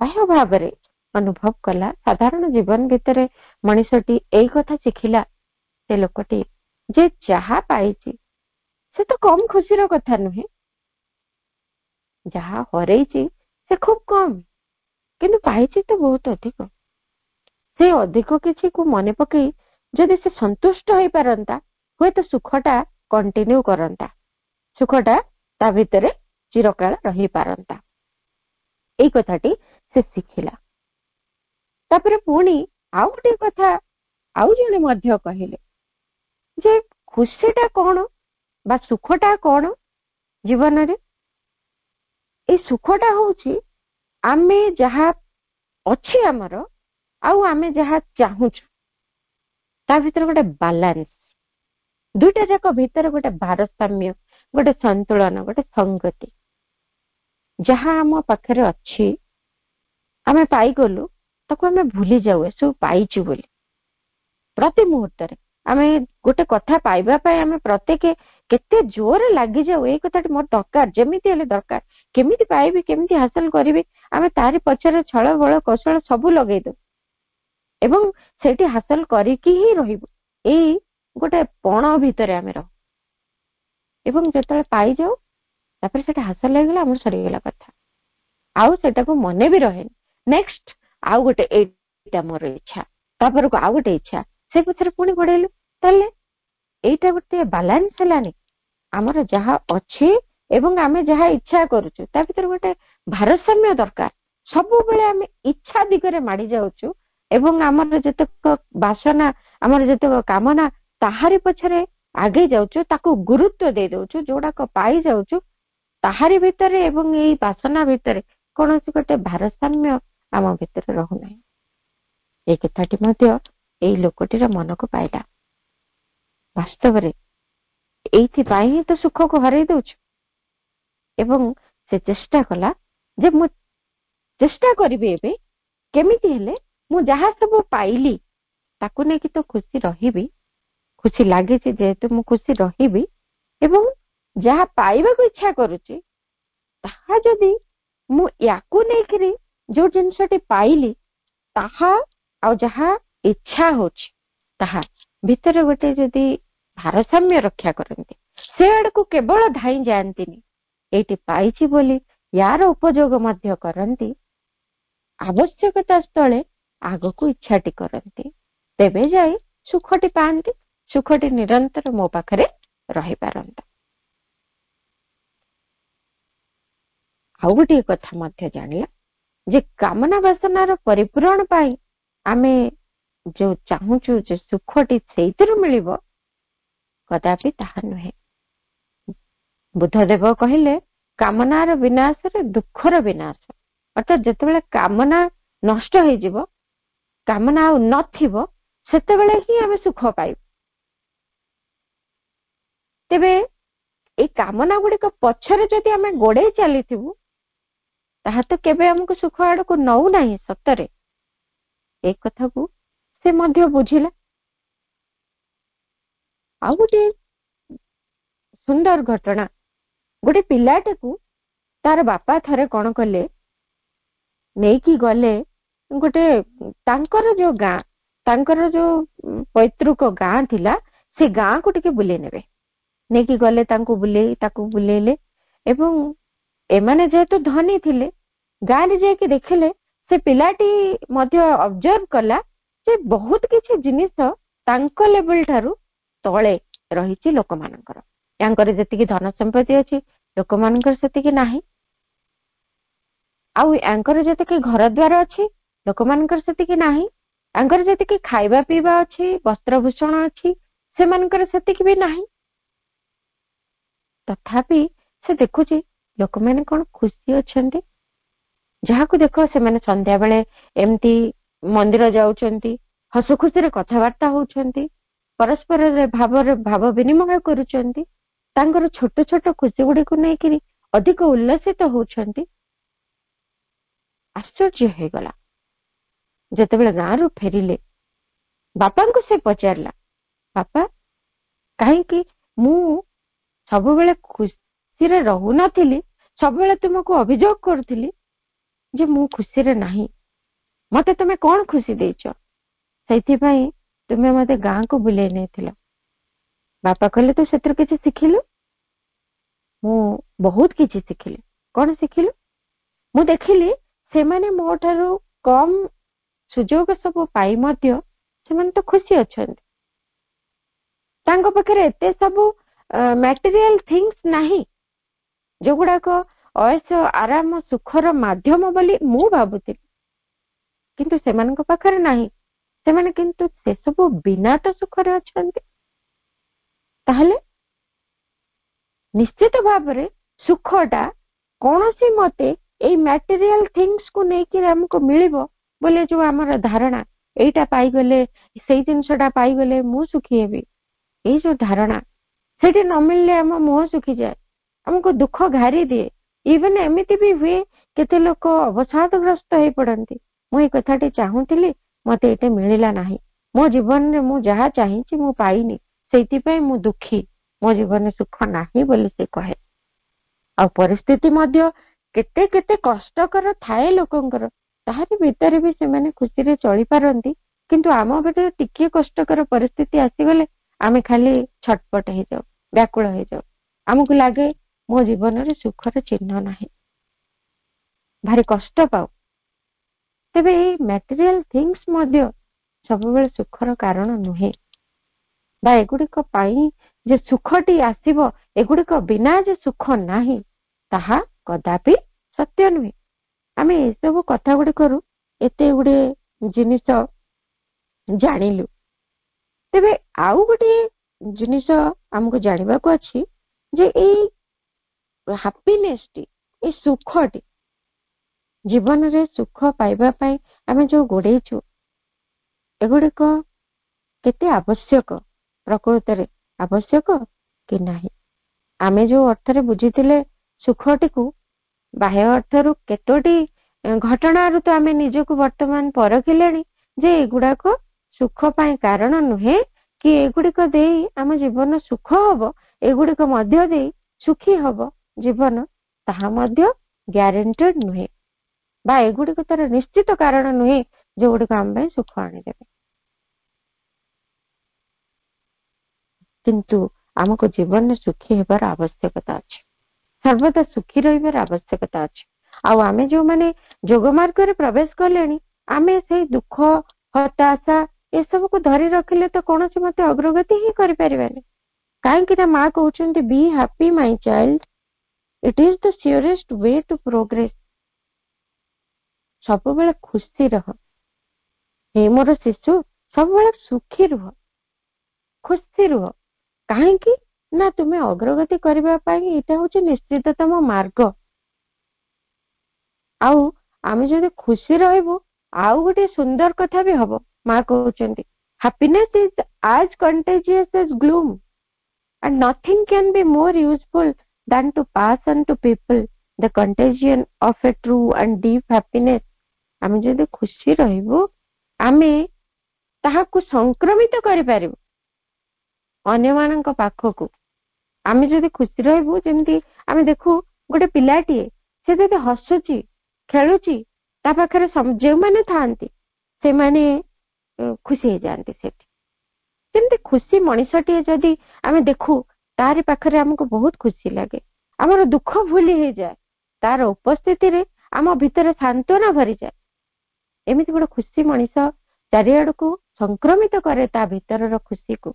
ବାହ୍ୟ ଭାବରେ ଅନୁଭବ କଲା। ସାଧାରଣ ଜୀବନ ଭିତରେ ମଣିଷଟି ଏଇ କଥା ଶିଖିଲା, ସେ ଲୋକଟି ଯେ ଯାହା ପାଇଛି ସେ ତ କମ ଖୁସିର କଥା ନୁହେଁ, ଯାହା ହରେଇଛି ସେ ଖୁବ କମ, କିନ୍ତୁ ପାଇଛି ତ ବହୁତ ଅଧିକ। ସେ ଅଧିକ କିଛି କୁ ମନେ ପକେଇ ଯଦି ସେ ସନ୍ତୁଷ୍ଟ ହେଇପାରନ୍ତା ହୁଏତ ସୁଖଟା କଣ୍ଟିନ୍ୟୁ କରନ୍ତା, ସୁଖଟା ତା ଭିତରେ ଚିରକାଳ ରହିପାରନ୍ତା। ଏଇ କଥାଟି ସେ ଶିଖିଲା। ତାପରେ ପୁଣି ଆଉ ଗୋଟେ କଥା ଆଉ ଜଣେ ମଧ୍ୟ କହିଲେ ଯେ ଖୁସିଟା କଣ ବା ସୁଖଟା କଣ ଜୀବନରେ? ଏଇ ସୁଖଟା ହଉଛି ଆମେ ଯାହା ଅଛି ଆମର ଆଉ ଆମେ ଯାହା ଚାହୁଁଛୁ ତା ଭିତରେ ଗୋଟେ ବାଲାନ୍ସ, ଦୁଇଟା ଯାକ ଭିତରେ ଗୋଟେ ଭାରସାମ୍ୟ, ଗୋଟେ ସନ୍ତୁଳନ, ଗୋଟେ ସଂଗତି। ଯାହା ଆମ ପାଖରେ ଅଛି ଆମେ ପାଇଗଲୁ ତାକୁ ଆମେ ଭୁଲି ଯାଉ ଏସବୁ ପାଇଛୁ ବୋଲି। ପ୍ରତି ମୁହୂର୍ତ୍ତରେ ଆମେ ଗୋଟେ କଥା ପାଇବା ପାଇଁ ଆମେ ପ୍ରତ୍ୟେକ କେତେ ଜୋରରେ ଲାଗିଯାଉ, ଏଇ କଥାଟି ମୋର ଦରକାର, ଯେମିତି ହେଲେ ଦରକାର, କେମିତି ପାଇବି, କେମିତି ହାସଲ କରିବି, ଆମେ ତାରି ପଛରେ ଛଳ ବଳ କୌଶଳ ସବୁ ଲଗେଇ ଦଉ ଏବଂ ସେଠି ହାସଲ କରିକି ହିଁ ରହିବୁ। ଏଇ ଗୋଟେ ପଣ ଭିତରେ ଆମେ ରହୁ ଏବଂ ଯେତେବେଳେ ପାଇଯାଉ ତାପରେ ସେଟା ହାସଲ ହେଇଗଲା, ଆମର ସରିଗଲା କଥା, ଆଉ ସେଟାକୁ ମନେ ବି ରହେନି। ନେକ୍ସଟ ଆଉ ଗୋଟେ, ଏଇଟା ମୋର ଇଚ୍ଛା, ତାପରକୁ ଆଉ ଗୋଟେ ଇଚ୍ଛା, ସେ ପଛରେ ପୁଣି ଗୋଡେଇଲୁ। ତାହେଲେ ଏଇଟା ଗୋଟେ ବାଲାନ୍ସ ହେଲାନି। ଆମର ଯାହା ଅଛି ଏବଂ ଆମେ ଯାହା ଇଚ୍ଛା କରୁଛୁ ତା ଭିତରେ ଗୋଟେ ଭାରସାମ୍ୟ ଦରକାର। ସବୁବେଳେ ଆମେ ଇଚ୍ଛା ଦିଗରେ ମାଡି ଯାଉଛୁ ଏବଂ ଆମର ଯେତେକ ବାସନା, ଆମର ଯେତେକ କାମନା ତାହାରି ପଛରେ ଆଗେଇ ଯାଉଛୁ, ତାକୁ ଗୁରୁତ୍ୱ ଦେଇ ଦଉଛୁ, ଯୋଉଡାକ ପାଇ ଯାଉଛୁ ତାହାରି ଭିତରେ ଏବଂ ଏଇ ବାସନା ଭିତରେ କୌଣସି ଗୋଟେ ଭାରସାମ୍ୟ ଆମ ଭିତରେ ରହୁନାହିଁ। ଏଇ କଥାଟି ମଧ୍ୟ ଏଇ ଲୋକଟିର ମନକୁ ପାଇଲା। ବାସ୍ତବରେ ଏଇଥିପାଇଁ ହିଁ ତ ସୁଖକୁ ହରେଇ ଦଉଛୁ। ଏବଂ ସେ ଚେଷ୍ଟା କଲା ଯେ ମୁଁ ଚେଷ୍ଟା କରିବି ଏବେ କେମିତି ହେଲେ ମୁଁ ଯାହା ସବୁ ପାଇଲି ତାକୁ ନେଇକି ତ ଖୁସି ରହିବି, ଖୁସି ଲାଗିଛି ଯେହେତୁ ମୁଁ ଖୁସି ରହିବି ଏବଂ ଯାହା ପାଇବାକୁ ଇଚ୍ଛା କରୁଛି ତାହା ଯଦି ମୁଁ ୟାକୁ ନେଇକରି ଯୋଉ ଜିନିଷଟି ପାଇଲି ତାହା ଆଉ ଯାହା ଇଚ୍ଛା ହଉଛି ତାହା ଭିତରେ ଗୋଟେ ଯଦି ଭାରସାମ୍ୟ ରକ୍ଷା କରନ୍ତି, ସେ ଆଡକୁ କେବଳ ଧାଇଁ ଯାଆନ୍ତିନି, ଏଇଠି ପାଇଛି ବୋଲି ୟାର ଉପଯୋଗ ମଧ୍ୟ କରନ୍ତି, ଆବଶ୍ୟକତା ସ୍ଥଳେ ଆଗକୁ ଇଚ୍ଛାଟି କରନ୍ତି, ତେବେ ଯାଇ ସୁଖଟି ପାଆନ୍ତି, ସୁଖଟି ନିରନ୍ତର ମୋ ପାଖରେ ରହିପାରନ୍ତା। ଆଉ ଗୋଟିଏ କଥା ମଧ୍ୟ ଜାଣିଲା ଯେ କାମନା ବାସନାର ପରିପୂରଣ ପାଇଁ ଆମେ ଯୋଉ ଚାହୁଁଛୁ ଯେ ସୁଖଟି ସେଇଥିରୁ ମିଳିବ, କଦାପି ତାହା ନୁହେଁ। ବୁଦ୍ଧଦେବ କହିଲେ କାମନାର ବିନାଶରେ ଦୁଃଖର ବିନାଶ। ଅର୍ଥାତ୍ ଯେତେବେଳେ କାମନା ନଷ୍ଟ ହେଇଯିବ, କାମନା ଆଉ ନଥିବ, ସେତେବେଳେ ହିଁ ଆମେ ସୁଖ ପାଇବୁ। ତେବେ ଏଇ କାମନା ଗୁଡିକ ପଛରେ ଯଦି ଆମେ ଗୋଡେଇ ଚାଲିଥିବୁ ତାହା ତ କେବେ ଆମକୁ ସୁଖ ଆଡକୁ ନଉନାହିଁ। ସତରେ ଏ କଥାକୁ ସେ ମଧ୍ୟ ବୁଝିଲା। ଆଉ ଗୋଟେ ସୁନ୍ଦର ଘଟଣା, ଗୋଟେ ପିଲାଟାକୁ ତାର ବାପା ଥରେ କଣ କଲେ, ନେଇକି ଗଲେ ଗୋଟେ ତାଙ୍କର ଯୋଉ ଗାଁ, ତାଙ୍କର ଯୋଉ ପୈତୃକ ଗାଁ ଥିଲା, ସେ ଗାଁକୁ ଟିକେ ବୁଲେଇ ନେବେ। ନେଇକି ଗଲେ, ତାକୁ ବୁଲେଇଲେ ଏବଂ ଏମାନେ ଯେହେତୁ ଧନୀ ଥିଲେ ଗାଁରେ ଯାଇକି ଦେଖିଲେ, ସେ ପିଲାଟି ମଧ୍ୟ ଅବଜର୍ଭ କଲା ଯେ ବହୁତ କିଛି ଜିନିଷ ତାଙ୍କ ଲେଭେଲ ଠାରୁ ତଳେ ରହିଛି ଲୋକମାନଙ୍କର। ୟାଙ୍କର ଯେତିକି ଧନ ସମ୍ପତ୍ତି ଅଛି ଲୋକମାନଙ୍କର ସେତିକି ନାହିଁ, ଆଉ ୟାଙ୍କର ଯେତିକି ଘର ଦ୍ୱାର ଅଛି ଲୋକମାନଙ୍କର ସେତିକି ନାହିଁ, ୟାଙ୍କର ଯେତିକି ଖାଇବା ପିଇବା ଅଛି, ବସ୍ତ୍ରଭୂଷଣ ଅଛି, ସେମାନଙ୍କର ସେତିକି ବି ନାହିଁ। ତଥାପି ସେ ଦେଖୁଛି ଲୋକମାନେ କଣ ଖୁସି ଅଛନ୍ତି, ଯାହାକୁ ଦେଖ ସେମାନେ ସନ୍ଧ୍ୟାବେଳେ ଏମିତି ମନ୍ଦିର ଯାଉଛନ୍ତି, हस खुशी कथबार्ता होउछंती, परस्पर भाव विनिमय करुछंती, तांकर छोट छोट खुशी गुडी को नै कि अधिक उल्लसित होउछंती। आश्चर्य हो गला जेतेबेले गाँव फेरिले बापा को से पचारला, बापा कहीं मु सब बेले खुशी रे रहु नथिली, सब बेले तुमको अभियोग करथिली जे मु खुशी रे नाही, मते तुमे कौन खुशी देइछो, सेथि पई तुमे मते गाँ को बुले नेथिला। बापा कहले तू सेतर किछि सिखिलु? मु बहुत किछि सिखिली। कौन सिखिलु? मु देखिली से माने मो ठारू कम सुजोग सब पाई मध्य से माने तो खुशी अछंती, तांको पाखरे एते सब मटेरियल थिंग्स नाही जो गुड़ाक अयस आराम सुखर माध्यम बोली मु भाबुती, किंतु सेमानक पाखरे नाही, सेमाने किंतु से सब बिना तो सुखरे अछंती। ताहले निश्चित भाबरे सुखटा कोनोसी मते ए मटेरियल थिंग्स को नेकी हमको मिलिबो बोले जो हमर धारणा एटा पाई गले सेई जिंसटा पाई गले मु सुखी हेबी, ए जो धारणा सेठी न मिलले हम मुह सुखी जाए, हमको दुख घारी दिए। इवन एमिति भी हुए केते लोक अवसादग्रस्त हो पड़ती, मु कथाटी चाहूली मते एटे मिलिला नाही, मो जीवन रे मु जहा चाहिछि मु पाइनी, सेति पई मु दुखी, मो जीवन में सुख नाही बोली से कहे। आ परिस्थिति मध्य केते केते कष्टकर थाए लोकंकर, ताहारी भितर भी से माने खुशी रे चली पारंती, किंतु आम भितर टिके कष्टकर परिस्थिति आसी गले आमे खाली छटपट हो जाऊ, व्याकुल हो जाऊ, आमको लगे मो जीवन रे सुखर चिन्ह नाही, भारी कष्ट पाऊ। तेबे ए मटेरियल थिंग्स मध्य सब बेले सुखर कारण नुहे, बा एगुड़िक पाई जे सुखटी आसीबो एगुड़िक बिना जे सुख नाही ताहा कदापि सत्य नुहे। आमे ए सब कथा गुडी करू एते गुडे जिनिस जानिलु, तेबे आउ गोटे जिनिस हमको जानिबा को अछि जे ए हैप्पीनेस टी ए सुखटी जीवन रे सुख पाइबा पई आमे जो गोडेइछु एगुड़िक केते आवश्यक, प्रकृत रे आवश्यक कि नाही। आमे जो अर्थ रे बुझितिले सुखटी को बाह्य अर्थरु केतोटी घटना तो आमे निजको वर्तमान परखिलेनी जे एगुड़ाक सुख पाई कारण नुहे कि एगुड़िक देई आम जीवन सुख हब, एगुड़िक मध्य देई सुखी हब जीवन, ताहा मध्य ग्यारेंटेड नुहे, बा एगुड़िक तार निश्चित कारण नुहे जो गुड़िक आम पाई सुख आनिदेबे। किंतु आमको जीवन में सुखी हेबार आवश्यकता अछि, सर्वदा सुखी रहिबार आवश्यकता अछि। आउ आमे जो माने जोग मार्ग रे प्रवेश कलेनी आमे से दुख हताशा ए सब को धरि रखिले तो कौन से मते अग्रगति ही करि परिबानी। काहे कि मां कहउछन्ती be happy my child, it is the surest way to progress. सब बेले खुशी रह, हे मोर शिशु सब बेले सुखी रह, खुशी रह, काहे कि ना तुमे अग्रगति करबा पाई एटा होचे निश्चिततम मार्ग। आउ आमे जदि खुशी रहबो आउ गोटे सुंदर कथा भी हबो। मां कहउछन्ती happiness is as contagious as gloom and nothing can be more useful than to pass on to people the contagion of a true and deep happiness। आमे जदि खुशी रहबो आमे ताहाकु संक्रमित करि पारिबो अन्य मानक पाखकु। आमे जदि खुशी रहबो जेमती आमे देखु गोटे पिलाटी से जदि हसुची खेलुची ता पाखरे जे माने थांती से माने खुशी हो जाती। सेमती खुशी मनीषटी जदि आमे देखु तारी पाखरे हमको बहुत खुशी लगे, आमर दुख भूली हो जाए, तार उपस्थिति रे आम भितर सांत्वना भरी जाए। एमिति गोटे खुशी मनीष चारिआड़ को संक्रमित करे ता भितर खुशी को,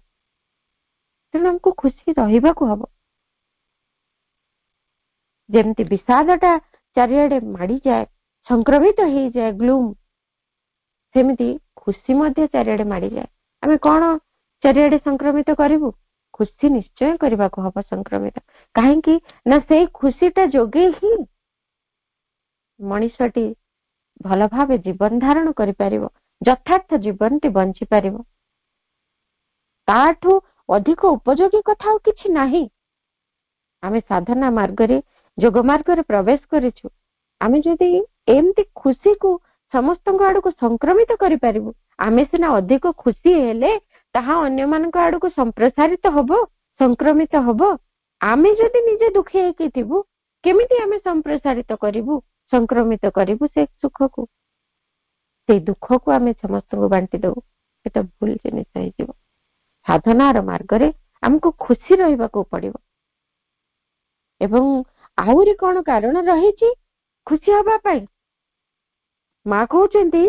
तेणु हमको खुशी रहिबाकु हबो। जेमती विषादटा चारिआडे माड़ी जाए संक्रमित हो जाए ग्लूम, सेमिति खुशी मध्य चारिआडे माड़ी जाए। आमे कौन चारिआडे संक्रमित करिवु? खुशी निश्चय करबा को हबो संक्रमित। काहे कि ना से खुशीटा जोगे ही मनीषटी भल भावे जीवन धारण करि पारिबो, ଯଥାର୍ଥ ଜୀବନଟି ବଞ୍ଚି ପାରିବ। ତାଠୁ ଅଧିକ ଉପଯୋଗୀ କଥା ଆଉ କିଛି ନାହିଁ। ଆମେ ସାଧନା ମାର୍ଗରେ, ଯୋଗ ମାର୍ଗରେ ପ୍ରବେଶ କରିଛୁ। ଆମେ ଯଦି ଏମିତି ଖୁସିକୁ ସମସ୍ତଙ୍କ ଆଡକୁ ସଂକ୍ରମିତ କରିପାରିବୁ, ଆମେ ସିନା ଅଧିକ ଖୁସି ହେଲେ ତାହା ଅନ୍ୟମାନଙ୍କ ଆଡକୁ ସମ୍ପ୍ରସାରିତ ହବ, ସଂକ୍ରମିତ ହବ। ଆମେ ଯଦି ନିଜେ ଦୁଃଖୀ ହେଇକି ଥିବୁ, କେମିତି ଆମେ ସମ୍ପ୍ରସାରିତ କରିବୁ, ସଂକ୍ରମିତ କରିବୁ ସେ ସୁଖକୁ? ସେଇ ଦୁଃଖକୁ ଆମେ ସମସ୍ତଙ୍କୁ ବାଣ୍ଟି ଦବୁ, ସେଟା ଭୁଲ ଜିନିଷ ହେଇଯିବ। ସାଧନାର ମାର୍ଗରେ ଆମକୁ ଖୁସି ରହିବାକୁ ପଡିବ। ଏବଂ ଆହୁରି କଣ କାରଣ ରହିଛି ଖୁସି ହବା ପାଇଁ? ମା କହୁଛନ୍ତି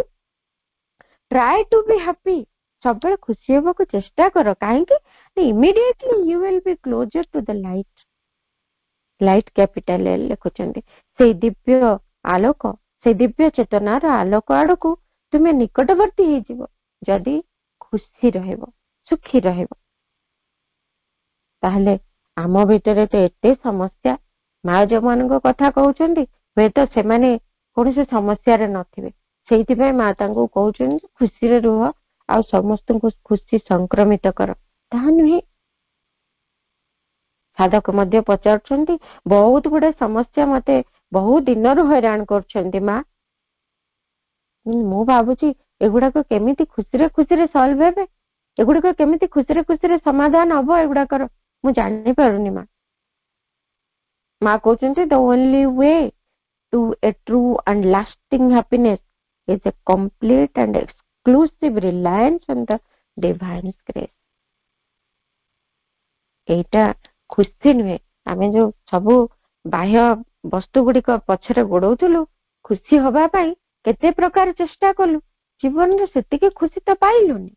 ଟ୍ରାଏ ଟୁ ବି ହାପି। ସବୁବେଳେ ଖୁସି ହେବାକୁ ଚେଷ୍ଟା କର। କାହିଁକି? Immediately you will be closer to the light. Light capital L ଲେଖୁଛନ୍ତି। ସେଇ ଦିବ୍ୟ ଆଲୋକ, ସେଇ ଦିବ୍ୟ ଚେତନାର ଆଲୋକ ଆଡକୁ ତୁମେ ନିକଟବର୍ତ୍ତୀ ହେଇଯିବ ଯଦି ଖୁସି ରହିବ, ସୁଖୀ ରହିବ। ତାହେଲେ ଆମ ଭିତରେ ତ ଏତେ ସମସ୍ୟା। ମା ଯୋଉମାନଙ୍କ କଥା କହୁଛନ୍ତି ହୁଏତ ସେମାନେ କୌଣସି ସମସ୍ୟାରେ ନଥିବେ, ସେଇଥିପାଇଁ ମା ତାଙ୍କୁ କହୁଛନ୍ତି ଖୁସିରେ ରୁହ ଆଉ ସମସ୍ତଙ୍କୁ ଖୁସି ସଂକ୍ରମିତ କର। ତାହା ନୁହେଁ। ସାଧକ ମଧ୍ୟ ପଚାରୁଛନ୍ତି ବହୁତ ଗୁଡେ ସମସ୍ୟା ମତେ ବହୁ ଦିନରୁ ହଇରାଣ କରୁଛନ୍ତି ମା। ମୁଁ ଭାବୁଛି ଏଗୁଡାକ କେମିତି ଖୁସିରେ ଖୁସିରେ ସଲ୍ଭ ହେବେ, ଏଗୁଡାକ କେମିତି ଖୁସିରେ ଖୁସିରେ ସମାଧାନ ହବ, ଏଗୁଡାକର ମୁଁ ଜାଣିପାରୁନି ମା। ମା କହୁଛନ୍ତି the only way to a true and lasting happiness is a complete and exclusive reliance on the divine grace. ଏଇଟା ଖୁସି ନୁହେଁ। ଆମେ ଯୋଉ ସବୁ ବାହ୍ୟ ବସ୍ତୁ ଗୁଡିକ ପଛରେ ଗୋଡଉଥିଲୁ ଖୁସି ହବା ପାଇଁ, କେତେ ପ୍ରକାର ଚେଷ୍ଟା କଲୁ, ଜୀବନରେ ସେତିକି ଖୁସି ତ ପାଇଲୁନି।